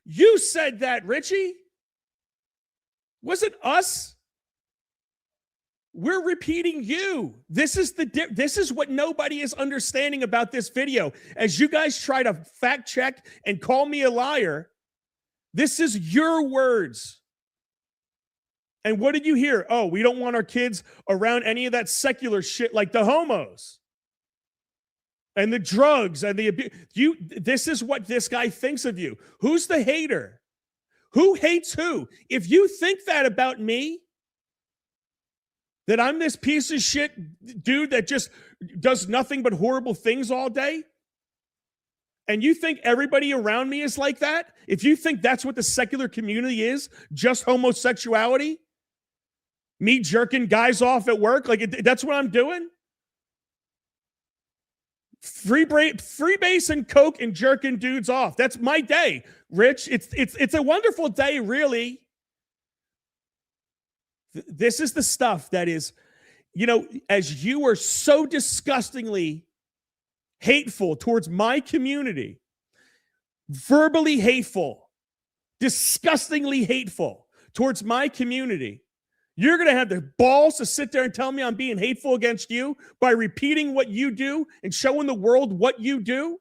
You said that, Richie. Wasn't us. We're repeating you. This is what nobody is understanding about this video. As you guys try to fact check and call me a liar, this is your words. And what did you hear? Oh, we don't want our kids around any of that secular shit like the homos and the drugs and the abuse. This is what this guy thinks of you. Who's the hater? Who hates who? If you think that about me, that I'm this piece of shit dude that just does nothing but horrible things all day, and you think everybody around me is like that, if you think that's what the secular community is, just homosexuality, me jerking guys off at work, like that's what I'm doing? Free base and coke and jerking dudes off. That's my day, Rich. It's a wonderful day, really. This is the stuff that is, as you are so disgustingly hateful towards my community, verbally hateful, disgustingly hateful towards my community, you're going to have the balls to sit there and tell me I'm being hateful against you by repeating what you do and showing the world what you do?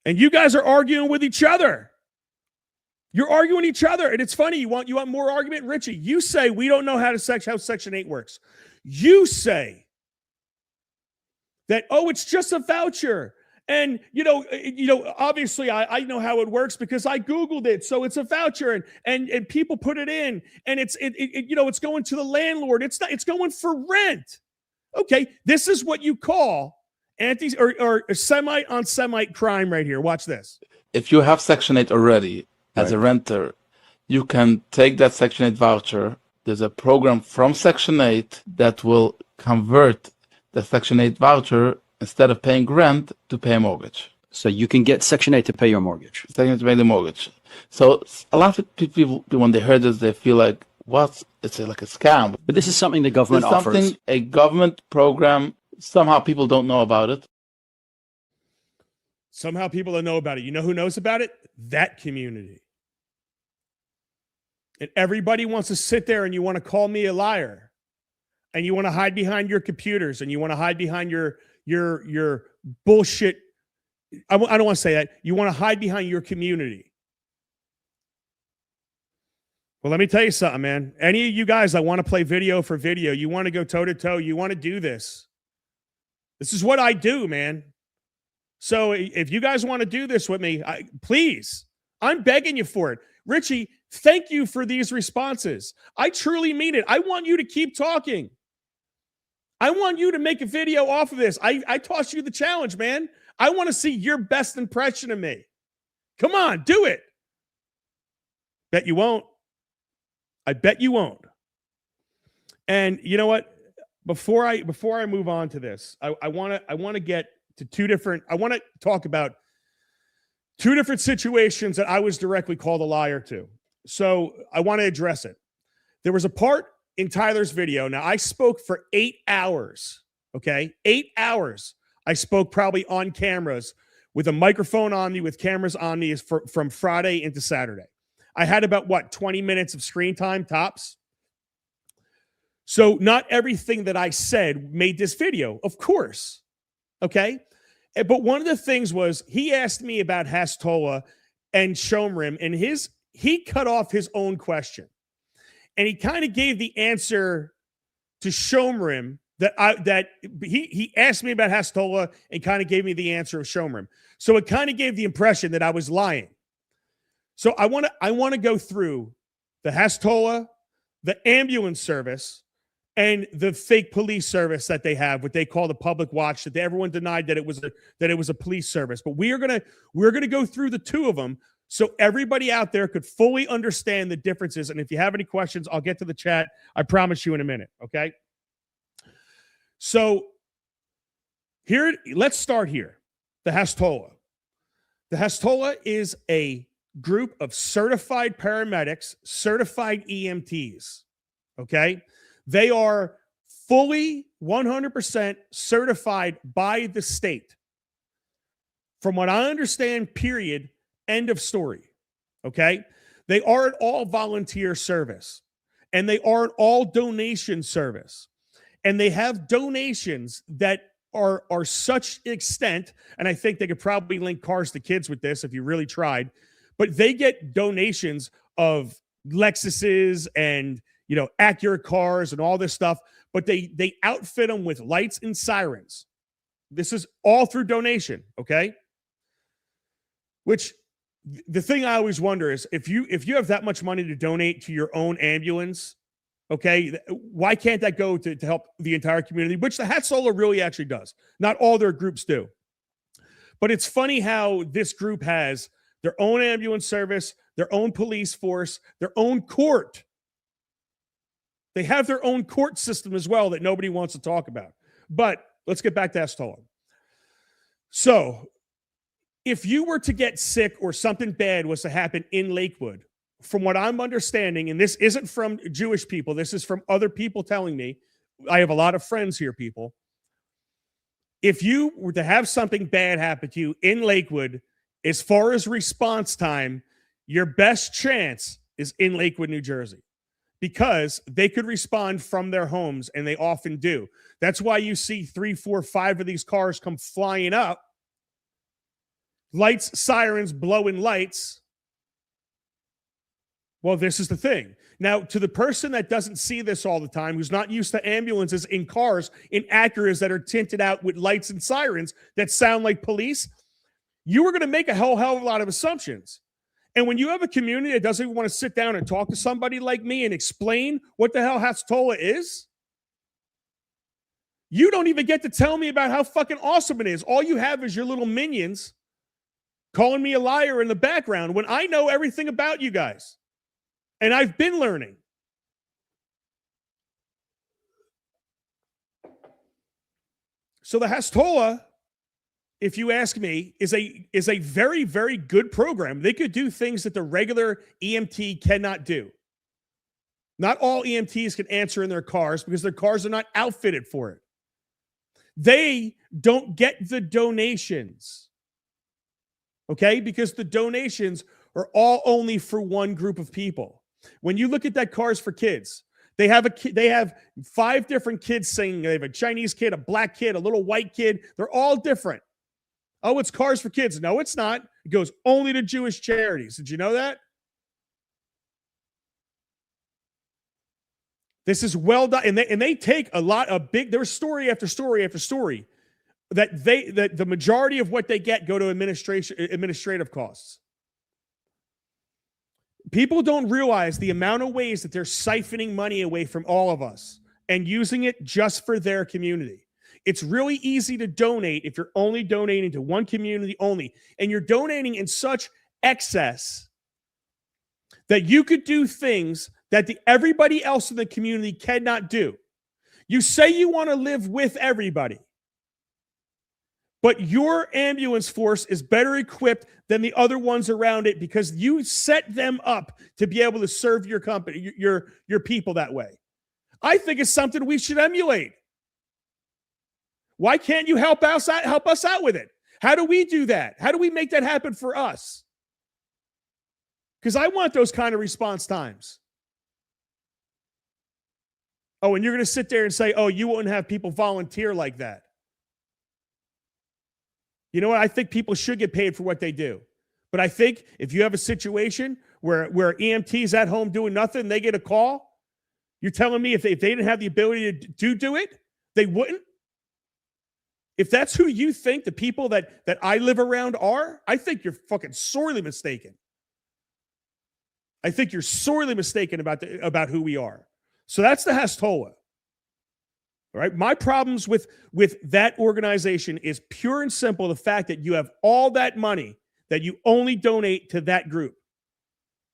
And you guys are arguing with each other. You're arguing each other. And it's funny. You want more argument? Richie, you say we don't know how Section 8 works. You say that, it's just a voucher. And, obviously I know how it works because I Googled it. So it's a voucher and people put it in and it's going to the landlord. It's going for rent. Okay. This is what you call or Semite on Semite crime right here. Watch this. If you have Section 8 already as a renter, you can take that Section 8 voucher. There's a program from Section 8 that will convert the Section 8 voucher instead of paying rent to pay a mortgage. So you can get Section 8 to pay your mortgage. Section 8 to pay the mortgage. So a lot of people, when they heard this, they feel like, what? It's like a scam. But this is something the government offers. A government program. Somehow people don't know about it. Somehow people don't know about it. You know who knows about it? That community. And everybody wants to sit there and you want to call me a liar. And you want to hide behind your computers and you want to hide behind your bullshit. I don't want to say that. You want to hide behind your community. Well, let me tell you something, man. Any of you guys that want to play video for video, you want to go toe to toe, you want to do this. This is what I do, man. So if you guys want to do this with me, please, I'm begging you for it. Richie, thank you for these responses. I truly mean it. I want you to keep talking. I want you to make a video off of this. I toss you the challenge, man. I want to see your best impression of me. Come on, do it. Bet you won't. I bet you won't. And you know what? Before I move on to this, I want to get to I want to talk about two different situations that I was directly called a liar to. So I want to address it. There was a part in Tyler's video. Now I spoke for 8 hours. Okay. 8 hours. I spoke probably on cameras with a microphone on me, with cameras on me from Friday into Saturday. I had about 20 minutes of screen time tops. So not everything that I said made this video, of course. Okay. But one of the things was he asked me about Hastola and Shomrim, and he cut off his own question. And he kind of gave the answer to Shomrim that he asked me about Hastola and kind of gave me the answer of Shomrim. So it kind of gave the impression that I was lying. So I want to go through the Hastola, the ambulance service, and the fake police service that they have, what they call the public watch, that everyone denied that it was a police service. But we're gonna go through the two of them so everybody out there could fully understand the differences. And if you have any questions, I'll get to the chat. I promise you in a minute. Okay. So let's start here. The Hastola. The Hastola is a group of certified paramedics, certified EMTs. Okay. They are fully 100% certified by the state. From what I understand, period, end of story. Okay. They aren't all volunteer service, and they aren't all donation service. And they have donations that are such extent, and I think they could probably link Cars to Kids with this if you really tried, but they get donations of Lexuses and Acura cars and all this stuff, but they outfit them with lights and sirens. This is all through donation, okay? Which the thing I always wonder is if you have that much money to donate to your own ambulance, okay, why can't that go to help the entire community, which the Hastola really actually does. Not all their groups do. But it's funny how this group has their own ambulance service, their own police force, their own court. They have their own court system as well that nobody wants to talk about. But let's get back to Hastola. So if you were to get sick or something bad was to happen in Lakewood, from what I'm understanding, and this isn't from Jewish people, this is from other people telling me, I have a lot of friends here, people. If you were to have something bad happen to you in Lakewood, as far as response time, your best chance is in Lakewood, New Jersey, because they could respond from their homes, and they often do. That's why you see 3, 4, 5 of these cars come flying up, lights, sirens, blowing lights. Well, this is the thing. Now, to the person that doesn't see this all the time, who's not used to ambulances in cars, in Acuras that are tinted out with lights and sirens that sound like police, you are going to make a hell of a lot of assumptions. And when you have a community that doesn't even want to sit down and talk to somebody like me and explain what the hell Hastola is, you don't even get to tell me about how fucking awesome it is. All you have is your little minions calling me a liar in the background when I know everything about you guys. And I've been learning. So the Hastola, if you ask me, is a very, very good program. They could do things that the regular EMT cannot do. Not all EMTs can answer in their cars because their cars are not outfitted for it. They don't get the donations. okay? Because the donations are all only for one group of people. When you look at that Cars for Kids, they have 5 different kids singing. They have a Chinese kid, a black kid, a little white kid. They're all different. Oh, it's Cars for Kids. No, it's not. It goes only to Jewish charities. Did you know that? This is well done. And they take a lot of there's story after story after story that the majority of what they get go to administrative costs. People don't realize the amount of ways that they're siphoning money away from all of us and using it just for their community. It's really easy to donate if you're only donating to one community only, and you're donating in such excess that you could do things that everybody else in the community cannot do. You say you want to live with everybody, but your ambulance force is better equipped than the other ones around it because you set them up to be able to serve your company, your people that way. I think it's something we should emulate. Why can't you help us out with it? How do we do that? How do we make that happen for us? Because I want those kind of response times. Oh, and you're going to sit there and say, oh, you wouldn't have people volunteer like that. You know what? I think people should get paid for what they do. But I think if you have a situation where EMT's at home doing nothing, they get a call, you're telling me if they didn't have the ability to do it, they wouldn't? If that's who you think the people that I live around are, I think you're fucking sorely mistaken. I think you're sorely mistaken about who we are. So that's the Hastolah. All right. My problems with that organization is pure and simple the fact that you have all that money that you only donate to that group.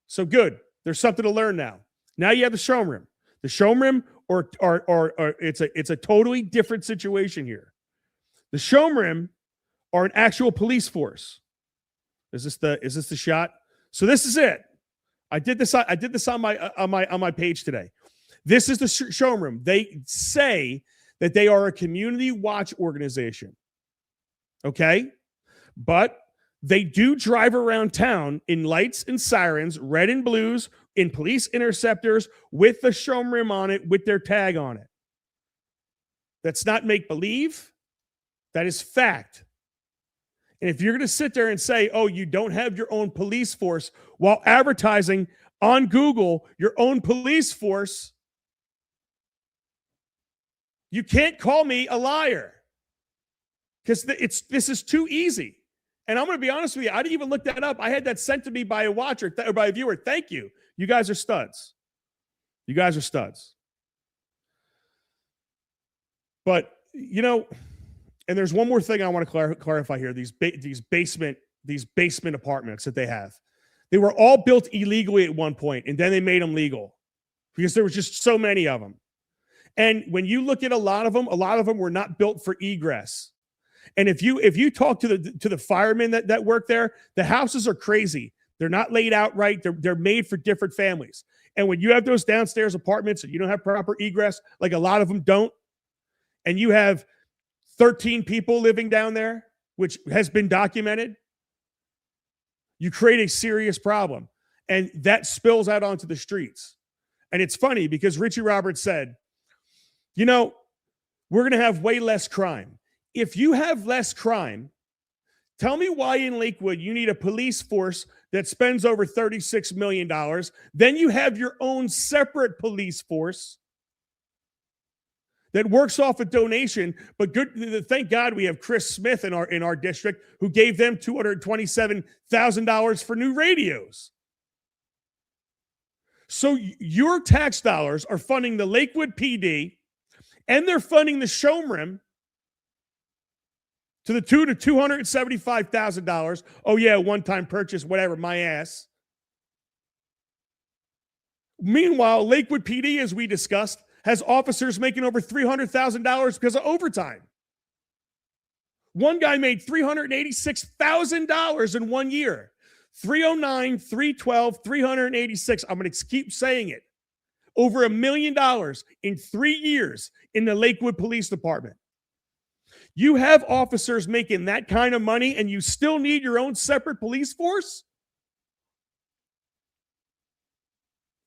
So good. There's something to learn now. Now you have the Shomrim. The Shomrim or it's a totally different situation here. The Shomrim are an actual police force. Is this the shot? So this is it. I did this on my page today. This is the Shomrim. They say that they are a community watch organization. Okay? But they do drive around town in lights and sirens, red and blues, in police interceptors with the Shomrim on it, with their tag on it. That's not make-believe. That is fact. And if you're going to sit there and say, oh, you don't have your own police force while advertising on Google your own police force, you can't call me a liar because this is too easy. And I'm going to be honest with you. I didn't even look that up. I had that sent to me by a watcher or by a viewer. Thank you. You guys are studs. You guys are studs. But, you know, and there's one more thing I want to clarify here. These basement apartments that they have, they were all built illegally at one point, and then they made them legal because there was just so many of them. And when you look at a lot of them were not built for egress. And if you talk to the firemen that work there, the houses are crazy. They're not laid out right. They're made for different families. And when you have those downstairs apartments and you don't have proper egress, like a lot of them don't, and you have 13 people living down there, which has been documented, you create a serious problem. And that spills out onto the streets. And it's funny because Richie Roberts said, you know, we're going to have way less crime. If you have less crime, tell me why in Lakewood you need a police force that spends over $36 million. Then you have your own separate police force that works off a donation, but good. Thank God we have Chris Smith in our district who gave them $227,000 for new radios. So your tax dollars are funding the Lakewood PD, and they're funding the Shomrim to the tune of $275,000. Oh yeah, one-time purchase, whatever, my ass. Meanwhile, Lakewood PD, as we discussed, has officers making over $300,000 because of overtime. One guy made $386,000 in 1 year. 309, 312, 386. I'm going to keep saying it. Over $1 million in 3 years in the Lakewood Police Department. You have officers making that kind of money and you still need your own separate police force?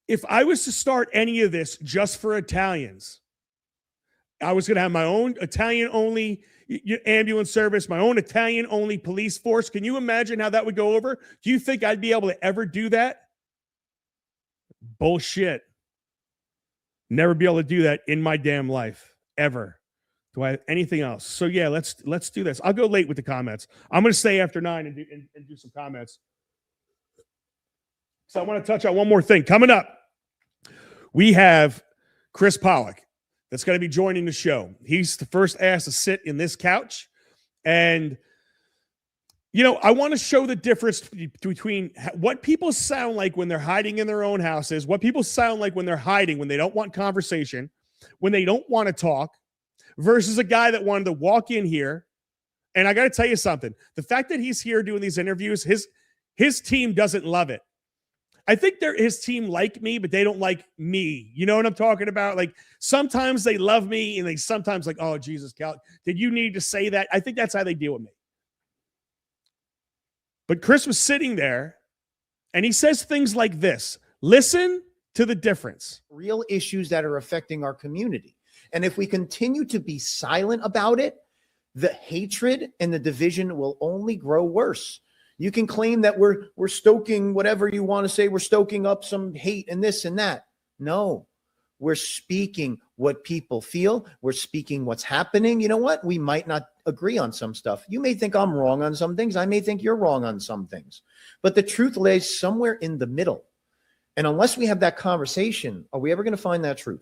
If I was to start any of this just for Italians, I was going to have my own Italian-only ambulance service, my own Italian-only police force. Can you imagine how that would go over? Do you think I'd be able to ever do that? Bullshit. Never be able to do that in my damn life, ever. Do I have anything else? So yeah, let's do this. I'll go late with the comments. I'm going to stay after 9 and do some comments. So I want to touch on one more thing. Coming up, we have Chris Pollock that's going to be joining the show. He's the first ass to sit in this couch. And, you know, I want to show the difference between what people sound like when they're hiding in their own houses, what people sound like when they're hiding, when they don't want conversation, when they don't want to talk, versus a guy that wanted to walk in here. And I got to tell you something. The fact that he's here doing these interviews, his team doesn't love it. I think his team like me, but they don't like me. You know what I'm talking about? Like sometimes they love me and they sometimes like, oh, Jesus, Cal, did you need to say that? I think that's how they deal with me. But Chris was sitting there and he says things like this. Listen to the difference. Real issues that are affecting our community. And if we continue to be silent about it, the hatred and the division will only grow worse. You can claim that we're stoking whatever you want to say. We're stoking up some hate and this and that. No, we're speaking what people feel. We're speaking what's happening. You know what? We might not agree on some stuff. You may think I'm wrong on some things. I may think you're wrong on some things. But the truth lays somewhere in the middle. And unless we have that conversation, are we ever going to find that truth?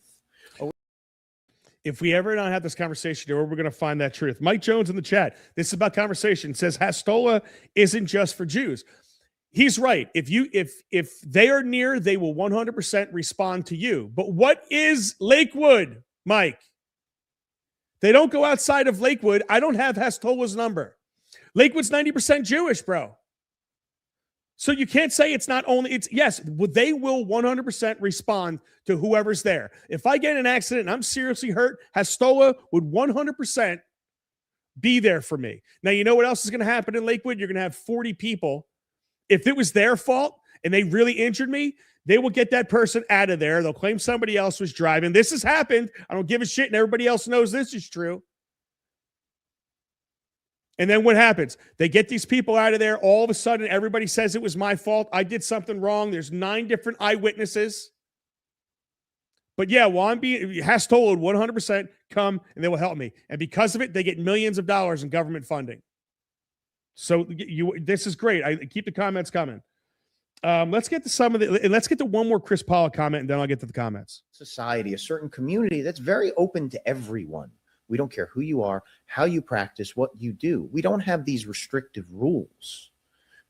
If we ever not have this conversation, we're going to find that truth. Mike Jones in the chat, this is about conversation, says Hastola isn't just for Jews. He's right. If they are near, they will 100% respond to you. But what is Lakewood, Mike? They don't go outside of Lakewood. I don't have Hastola's number. Lakewood's 90% Jewish, bro. So you can't say it's not only, yes, they will 100% respond to whoever's there. If I get in an accident and I'm seriously hurt, Hastola would 100% be there for me. Now, you know what else is going to happen in Lakewood? You're going to have 40 people. If it was their fault and they really injured me, they will get that person out of there. They'll claim somebody else was driving. This has happened. I don't give a shit, and everybody else knows this is true. And then what happens? They get these people out of there. All of a sudden, everybody says it was my fault. I did something wrong. There's 9 different eyewitnesses. But yeah, well, Hastola would 100% come and they will help me. And because of it, they get millions of dollars in government funding. So this is great. I keep the comments coming. Let's get to let's get to one more Chris Pollock comment, and then I'll get to the comments. Society, a certain community that's very open to everyone. We don't care who you are, how you practice, what you do. We don't have these restrictive rules.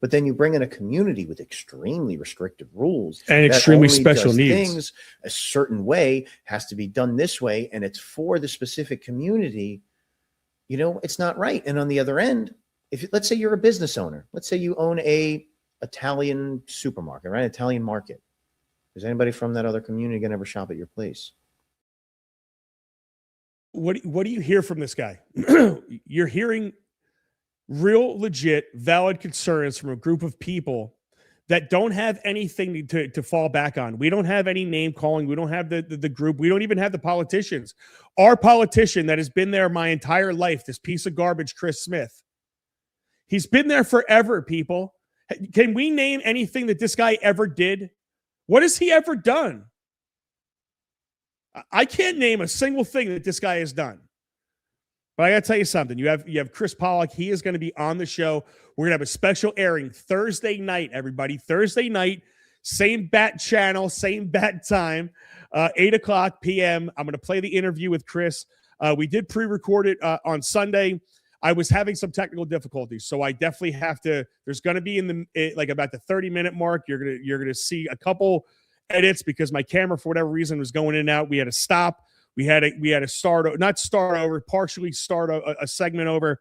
But then you bring in a community with extremely restrictive rules and extremely special needs. Things a certain way, has to be done this way, and it's for the specific community. You know, it's not right. And on the other end, let's say you're a business owner. Let's say you own a Italian supermarket, right? Italian market. Is anybody from that other community going to ever shop at your place? What do you hear from this guy? You're hearing real, legit, valid concerns from a group of people that don't have anything to fall back on. We don't have any name calling. We don't have the group. We don't even have the politicians. Our politician that has been there my entire life, this piece of garbage, Chris Smith, he's been there forever, people. Can we name anything that this guy ever did? What has he ever done? I can't name a single thing that this guy has done. But I got to tell you something. You have Chris Pollock. He is going to be on the show. We're going to have a special airing Thursday night, everybody. Thursday night, same bat channel, same bat time, 8 o'clock p.m. I'm going to play the interview with Chris. We did pre-record it on Sunday. I was having some technical difficulties, so I definitely have to. There's going to be like about the 30-minute mark. You're gonna see a couple edits because my camera, for whatever reason, was going in and out. We had to stop. We had to partially start a segment over.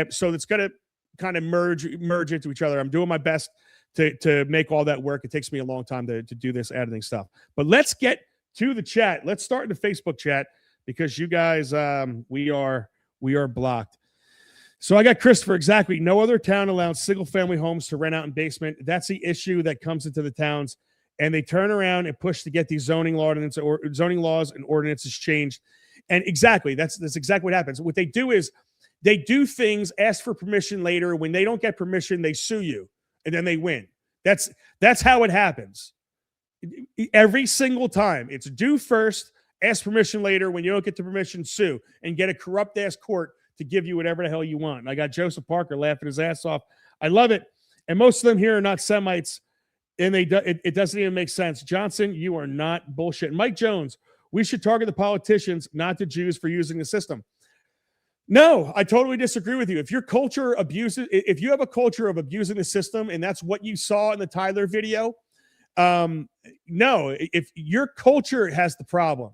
So it's going to kind of merge into each other. I'm doing my best to make all that work. It takes me a long time to do this editing stuff. But let's get to the chat. Let's start in the Facebook chat because you guys, we are blocked. So I got Christopher, exactly. No other town allows single-family homes to rent out in basement. That's the issue that comes into the towns, and they turn around and push to get these zoning laws and ordinances changed. And exactly, that's exactly what happens. What they do is they do things, ask for permission later. When they don't get permission, they sue you, and then they win. That's how it happens. Every single time. It's do first, ask permission later. When you don't get the permission, sue, and get a corrupt-ass court to give you whatever the hell you want. And I got Joseph Parker laughing his ass off. I love it. And most of them here are not Semites, and it doesn't even make sense. Johnson, you are not bullshit. Mike Jones, we should target the politicians, not the Jews, for using the system. No, I totally disagree with you. If your culture abuses, if you have a culture of abusing the system, and that's what you saw in the Tyler video, no, if your culture has the problem,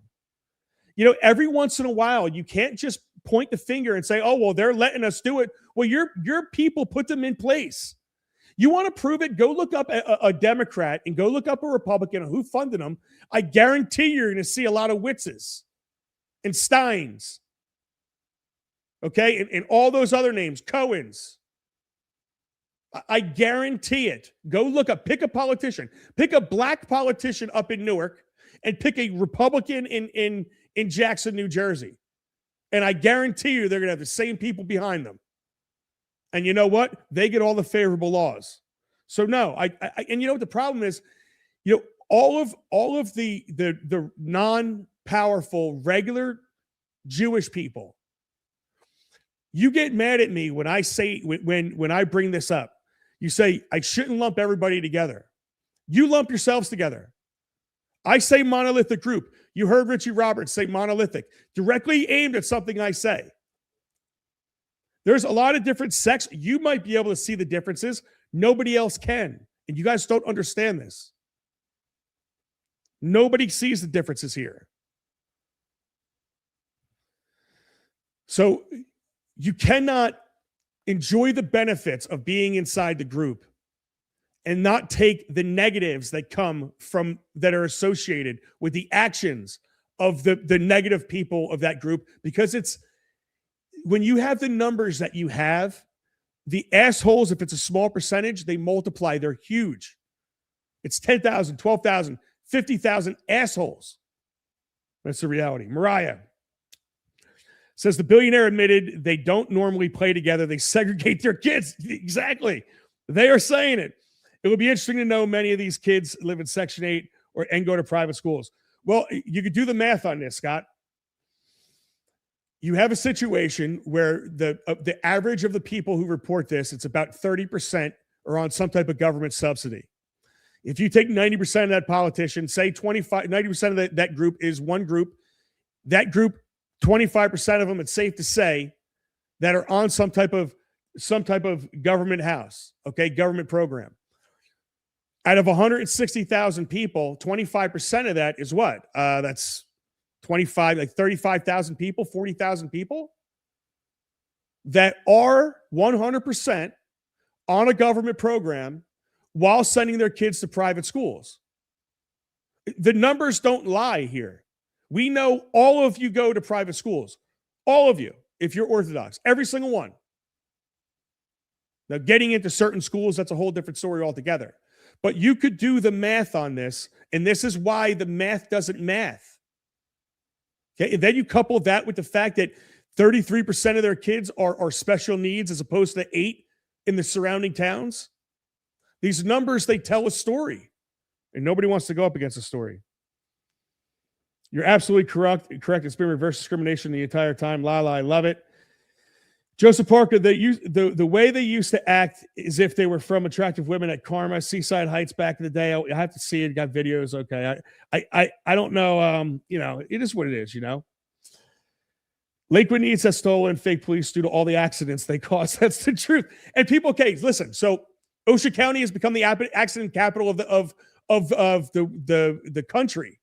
every once in a while, you can't just point the finger and say, oh, well, they're letting us do it. Well, your people put them in place. You want to prove it? Go look up a Democrat and go look up a Republican who funded them. I guarantee you're going to see a lot of Witzes and Steins. Okay? And all those other names, Cohens. I guarantee it. Go look up, pick a politician. Pick a black politician up in Newark and pick a Republican in Jackson, New Jersey. And I guarantee you they're going to have the same people behind them. And you know what? They get all the favorable laws. So no, and you know what the problem is? All of the non-powerful, regular Jewish people, you get mad at me when I say, when I bring this up. You say, I shouldn't lump everybody together. You lump yourselves together. I say monolithic group. You heard Richie Roberts say monolithic, directly aimed at something I say. There's a lot of different sects. You might be able to see the differences. Nobody else can. And you guys don't understand this. Nobody sees the differences here. So you cannot enjoy the benefits of being inside the group and not take the negatives that come from, that are associated with the actions of the negative people of that group, because it's, when you have the numbers that you have, the assholes, if it's a small percentage, they multiply. They're huge. It's 10,000, 12,000, 50,000 assholes. That's the reality. Mariah says the billionaire admitted they don't normally play together. They segregate their kids. Exactly. They are saying it. It would be interesting to know many of these kids live in Section 8 and go to private schools. Well, you could do the math on this, Scott. You have a situation where the average of the people who report this, it's about 30% are on some type of government subsidy. If you take 90% of that politician, say 90% of that group is one group, that group, 25% of them, it's safe to say, that are on some type of government house, okay, government program. Out of 160,000 people, 25% of that is what? That's 25, like 35,000 people, 40,000 people that are 100% on a government program while sending their kids to private schools. The numbers don't lie here. We know all of you go to private schools. All of you, if you're Orthodox, every single one. Now, getting into certain schools, that's a whole different story altogether. But you could do the math on this, and this is why the math doesn't math. Okay, and then you couple that with the fact that 33% of their kids are special needs as opposed to 8% in the surrounding towns. These numbers, they tell a story, and nobody wants to go up against a story. You're absolutely correct. It's been reverse discrimination the entire time. Lala, I love it. Joseph Parker, the way they used to act is if they were from attractive women at Karma, Seaside Heights back in the day. I have to see it. Got videos. Okay. I don't know. It is what it is, Lakewood needs that stolen fake police due to all the accidents they caused. That's the truth. And people, okay, listen. So Ocean County has become the accident capital of the country.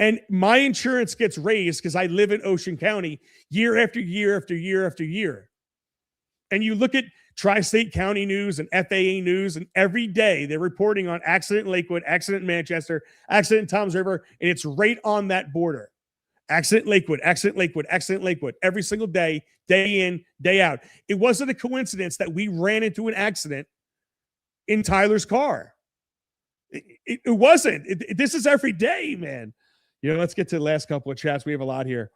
And my insurance gets raised because I live in Ocean County year after year after year after year. And you look at Tri-State County News and FAA News, and every day they're reporting on accident in Lakewood, accident in Manchester, accident in Toms River, and it's right on that border. Accident Lakewood, accident Lakewood, accident Lakewood. Every single day, day in, day out. It wasn't a coincidence that we ran into an accident in Tyler's car. It wasn't. This is every day, man. Let's get to the last couple of chats. We have a lot here.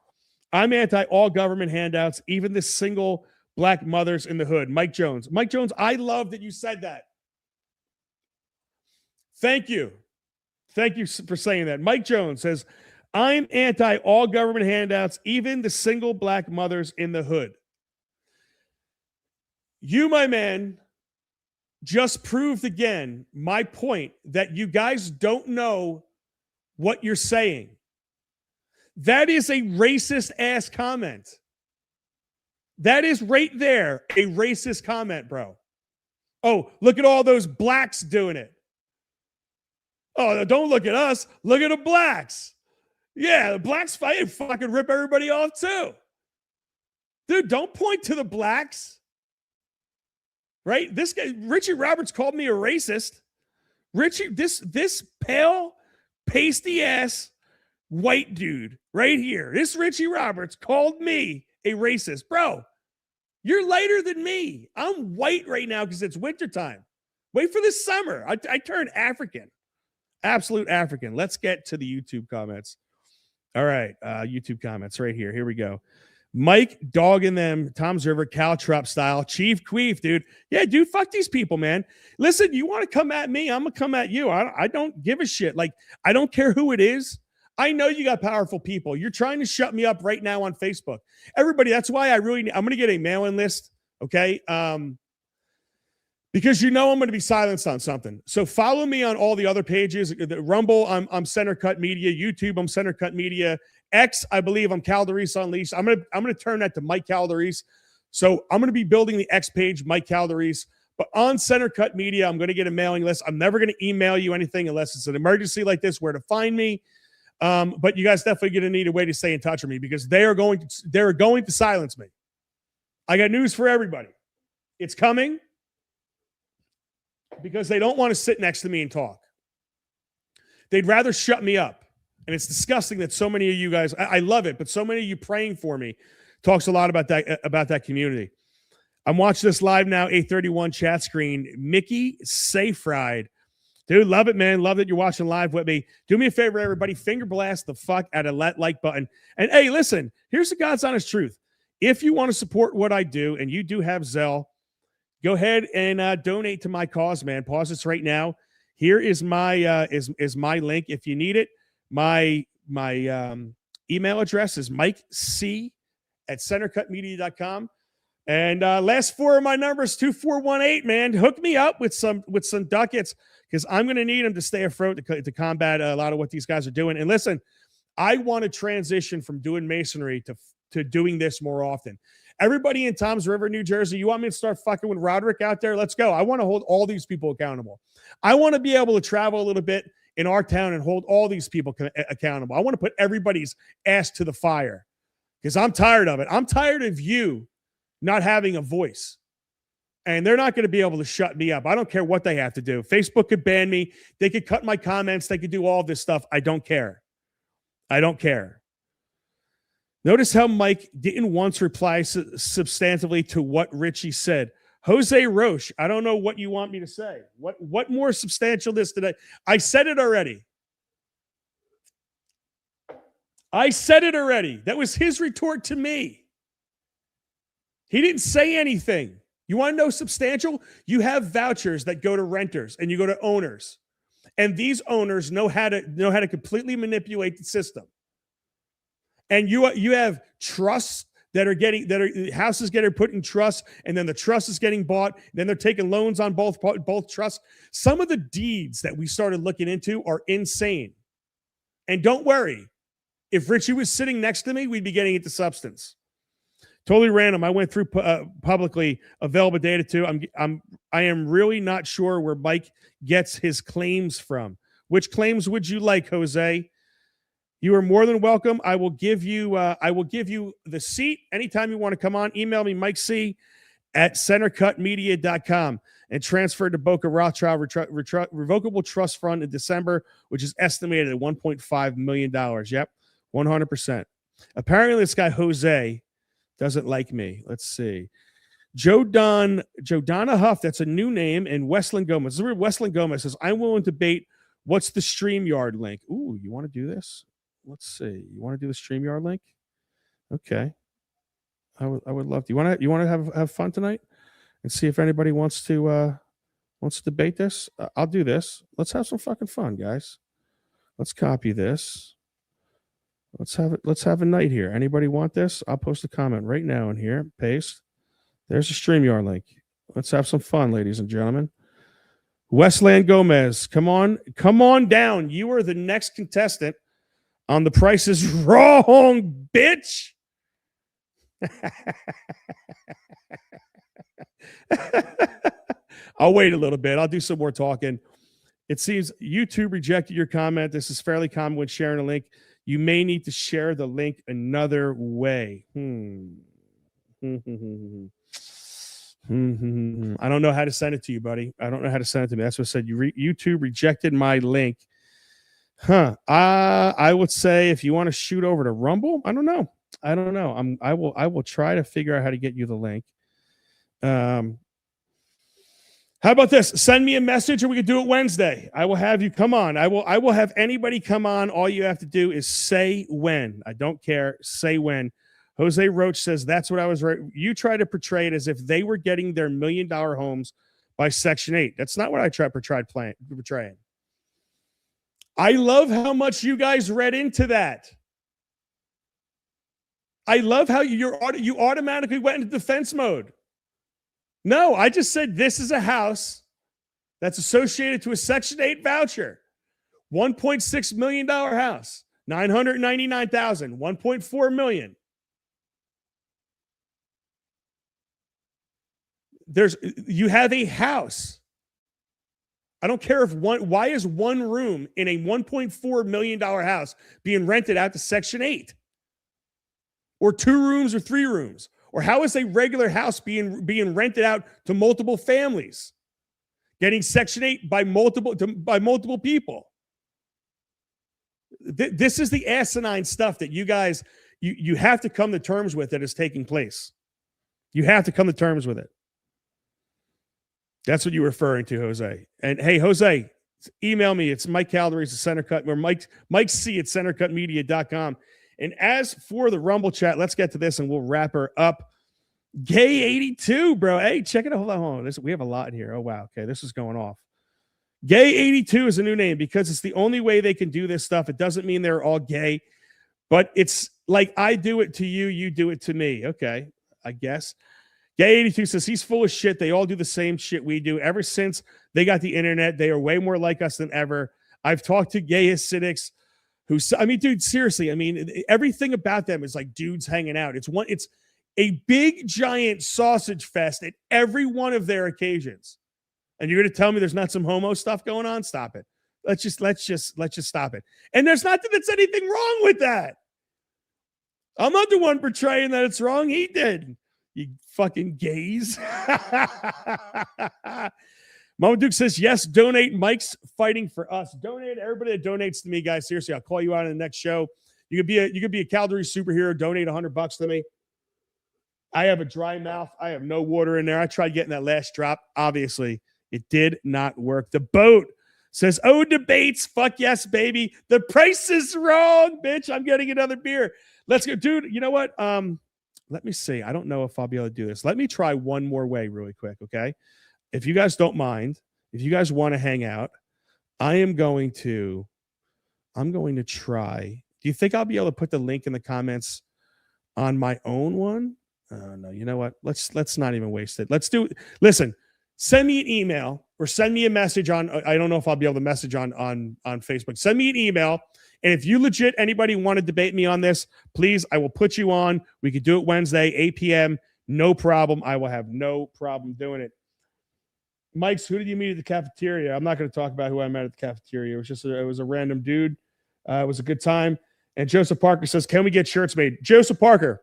I'm anti all government handouts, even the single black mothers in the hood. Mike Jones. Mike Jones, I love that you said that. Thank you. Thank you for saying that. Mike Jones says, I'm anti all government handouts, even the single black mothers in the hood. You, my man, just proved again my point that you guys don't know what you're saying. That is a racist ass comment. That is right there a racist comment, bro. Oh, look at all those blacks doing it. Oh, don't look at us. Look at the blacks. Yeah, the blacks fight fucking rip everybody off too. Dude, don't point to the blacks. Right? This guy, Richie Roberts, called me a racist. Richie, this pale, pasty ass white dude right here, this Richie Roberts called me a racist. Bro, you're lighter than me. I'm white right now because it's wintertime. Wait for the summer. I turn African. Absolute African. Let's get to the YouTube comments. All right. YouTube comments right here. Here we go. Mike dogging them, Tom's River, Caltrop style. Chief Queef, dude. Yeah, dude, fuck these people, man. Listen, you want to come at me, I'm going to come at you. I don't give a shit. Like, I don't care who it is. I know you got powerful people. You're trying to shut me up right now on Facebook. Everybody, that's why I'm going to get a mailing list, okay? Because I'm going to be silenced on something. So follow me on all the other pages. The Rumble, I'm Center Cut Media. YouTube, I'm Center Cut Media. X, I believe I'm Calderese Unleashed. I'm gonna turn that to Mike Calderese. So I'm gonna be building the X page, Mike Calderese. But on Center Cut Media, I'm gonna get a mailing list. I'm never gonna email you anything unless it's an emergency like this, where to find me. But you guys definitely gonna need a way to stay in touch with me because they're going to silence me. I got news for everybody. It's coming because they don't want to sit next to me and talk. They'd rather shut me up. And it's disgusting that so many of you guys, I love it, but so many of you praying for me talks a lot about that community. I'm watching this live now, 831 chat screen. Mickey Sayfried. Dude, love it, man. Love that you're watching live with me. Do me a favor, everybody. Finger blast the fuck out of that like button. And hey, listen, here's the God's honest truth. If you want to support what I do and you do have Zelle, go ahead and donate to my cause, man. Pause this right now. Here is my is my link if you need it. My email address is mikec@centercutmedia.com. And last four of my numbers, 2418, man. Hook me up with some ducats because I'm going to need them to stay afloat to combat a lot of what these guys are doing. And listen, I want to transition from doing masonry to doing this more often. Everybody in Toms River, New Jersey, you want me to start fucking with Roderick out there? Let's go. I want to hold all these people accountable. I want to be able to travel a little bit in our town and hold all these people accountable. I want to put everybody's ass to the fire because I'm tired of it. I'm tired of you not having a voice. And they're not going to be able to shut me up. I don't care what they have to do. Facebook could ban me. They could cut my comments. They could do all this stuff. I don't care. I don't care. Notice how Mike didn't once reply substantively to what Richie said. Jose Roche, I don't know what you want me to say. What more substantial this today? I said it already. That was his retort to me. He didn't say anything. You want to know substantial? You have vouchers that go to renters and you go to owners. And these owners know how to completely manipulate the system. And you have trusts houses getting put in trust, and then the trust is getting bought. Then they're taking loans on both trusts. Some of the deeds that we started looking into are insane. And don't worry, if Richie was sitting next to me, we'd be getting into substance. Totally random. I went through publicly available data too. I am really not sure where Mike gets his claims from. Which claims would you like, Jose? You are more than welcome. I will give you the seat anytime you want to come on. Email me, mikec@centercutmedia.com, and transfer to Boca Rothschild Revocable Trust Fund in December, which is estimated at $1.5 million. Yep, 100%. Apparently, this guy Jose doesn't like me. Let's see. Jodana Huff, that's a new name, and Westland Gomez. Westland Gomez says, I'm willing to debate. What's the StreamYard link? Ooh, you want to do this? Let's see. You want to do the StreamYard link? Okay. I would love to. You want to have fun tonight and see if anybody wants to debate this? I'll do this. Let's have some fucking fun, guys. Let's copy this. Let's have a night here. Anybody want this? I'll post a comment right now in here. Paste. There's a StreamYard link. Let's have some fun, ladies and gentlemen. Westland Gomez, come on down. You are the next contestant on The Price is Wrong, bitch. I'll wait a little bit. I'll do some more talking. It seems YouTube rejected your comment. This is fairly common when sharing a link. You may need to share the link another way. I don't know how to send it to you, buddy. I don't know how to send it to me. That's what I said. YouTube rejected my link. I would say if you want to shoot over to Rumble, I don't know. I will try to figure out how to get you the link. How about this? Send me a message, or we could do it Wednesday. I will have you come on. I will have anybody come on. All you have to do is say when. I don't care. Say when. Jose Roach says that's what I was right. You try to portray it as if they were getting their $1 million homes by Section 8. That's not what I portraying. I love how much you guys read into that. I love how you automatically went into defense mode. No, I just said this is a house that's associated to a Section 8 voucher. $1.6 million house. $999,000. $1.4 million. You have a house. I don't care why is one room in a $1.4 million house being rented out to Section 8? Or 2 rooms or 3 rooms? Or how is a regular house being rented out to multiple families? Getting Section 8 by multiple people. This is the asinine stuff that you guys, you have to come to terms with that is taking place. You have to come to terms with it. That's what you're referring to, Jose. And hey, Jose, email me. It's Mike Calories at CenterCut, or Mike C at centercutmedia.com. And as for the Rumble chat, let's get to this and we'll wrap her up. Gay 82, bro. Hey, check it out. Hold on. We have a lot in here. Oh, wow. Okay, this is going off. Gay 82 is a new name because it's the only way they can do this stuff. It doesn't mean they're all gay, but it's like I do it to you, you do it to me. Okay, I guess. Gay 82 says he's full of shit. They all do the same shit we do. Ever since they got the internet, they are way more like us than ever. I've talked to gay Hasidics dude, seriously. I mean, everything about them is like dudes hanging out. It's a big giant sausage fest at every one of their occasions. And you're going to tell me there's not some homo stuff going on? Stop it. Let's just stop it. And there's not that there's anything wrong with that. I'm not the one portraying that it's wrong. He did. You fucking gays. Mama Duke says, yes, donate. Mike's fighting for us. Donate. Everybody that donates to me, guys. Seriously, I'll call you out in the next show. You could be a Calgary superhero. Donate $100 to me. I have a dry mouth. I have no water in there. I tried getting that last drop. Obviously, it did not work. The boat says, oh, debates. Fuck yes, baby. The price is wrong, bitch. I'm getting another beer. Let's go. Dude, you know what? Let me see. I don't know if I'll be able to do this. Let me try one more way really quick, okay? If you guys don't mind, if you guys want to hang out, I'm going to try. Do you think I'll be able to put the link in the comments on my own one? No, you know what? Let's not even waste it. Let's do it. Listen, send me an email or send me a message on, I don't know if I'll be able to message on Facebook. Send me an email. And if you legit, anybody want to debate me on this, please, I will put you on. We could do it Wednesday, 8 p.m. No problem. I will have no problem doing it. Mike's, who did you meet at the cafeteria? I'm not going to talk about who I met at the cafeteria. It was a random dude. It was a good time. And Joseph Parker says, can we get shirts made? Joseph Parker,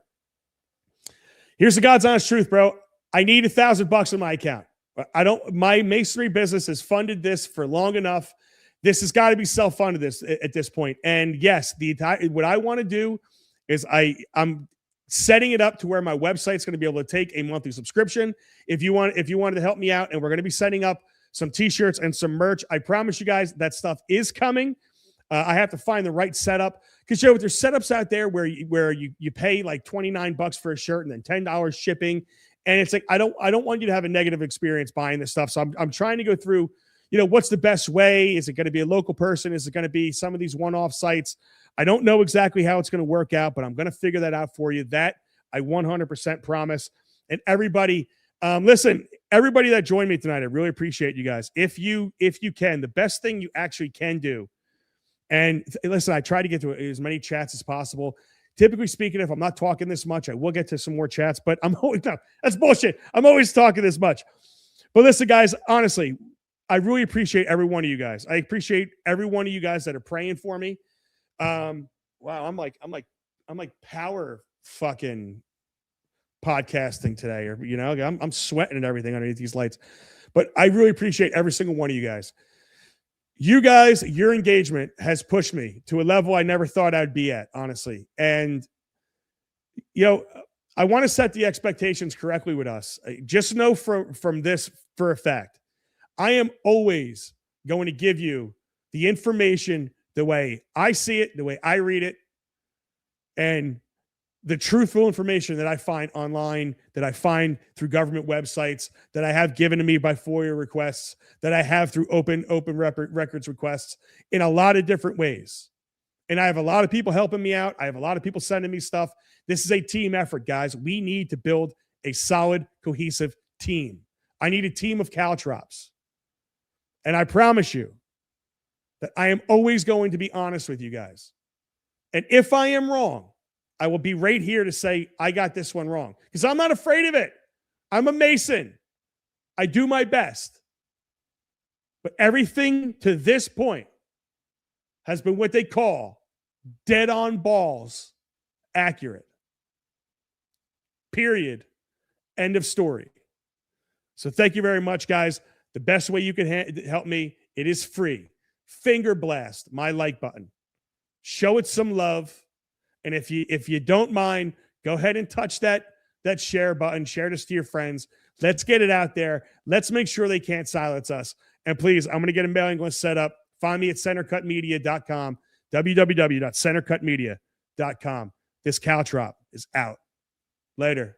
here's the God's honest truth, bro. I need $1,000 in my account. My masonry business has funded this for long enough. This has got to be self-funded at this point. And yes, what I want to do is I'm setting it up to where my website's going to be able to take a monthly subscription. If you wanted to help me out, and we're going to be setting up some t-shirts and some merch. I promise you guys that stuff is coming. I have to find the right setup because there's setups out there where you pay like $29 for a shirt and then $10 shipping. And it's like, I don't want you to have a negative experience buying this stuff. So I'm trying to go through, what's the best way? Is it going to be a local person? Is it going to be some of these one-off sites? I don't know exactly how it's going to work out, but I'm going to figure that out for you. That I 100% promise. And everybody, listen, everybody that joined me tonight, I really appreciate you guys. If you can, the best thing you actually can do, and listen, I try to get to as many chats as possible. Typically speaking, if I'm not talking this much, I will get to some more chats, but that's bullshit. I'm always talking this much. But listen, guys, honestly, I really appreciate every one of you guys. I appreciate every one of you guys that are praying for me. Wow, I'm like power fucking podcasting today, or I'm sweating and everything underneath these lights. But I really appreciate every single one of you guys. You guys, your engagement has pushed me to a level I never thought I'd be at, honestly. And, I want to set the expectations correctly with us. Just know from this for a fact, I am always going to give you the information the way I see it, the way I read it, and the truthful information that I find online, that I find through government websites, that I have given to me by FOIA requests, that I have through open records requests in a lot of different ways. And I have a lot of people helping me out. I have a lot of people sending me stuff. This is a team effort, guys. We need to build a solid, cohesive team. I need a team of Caltrops. And I promise you that I am always going to be honest with you guys. And if I am wrong, I will be right here to say, I got this one wrong. Because I'm not afraid of it. I'm a Mason. I do my best. But everything to this point has been what they call dead on balls accurate. Period. End of story. So thank you very much, guys. The best way you can help me, it is free. Finger blast my like button. Show it some love. And if you don't mind, go ahead and touch that share button. Share this to your friends. Let's get it out there. Let's make sure they can't silence us. And please, I'm going to get a mailing list set up. Find me at centercutmedia.com, www.centercutmedia.com. This Caltrop is out. Later.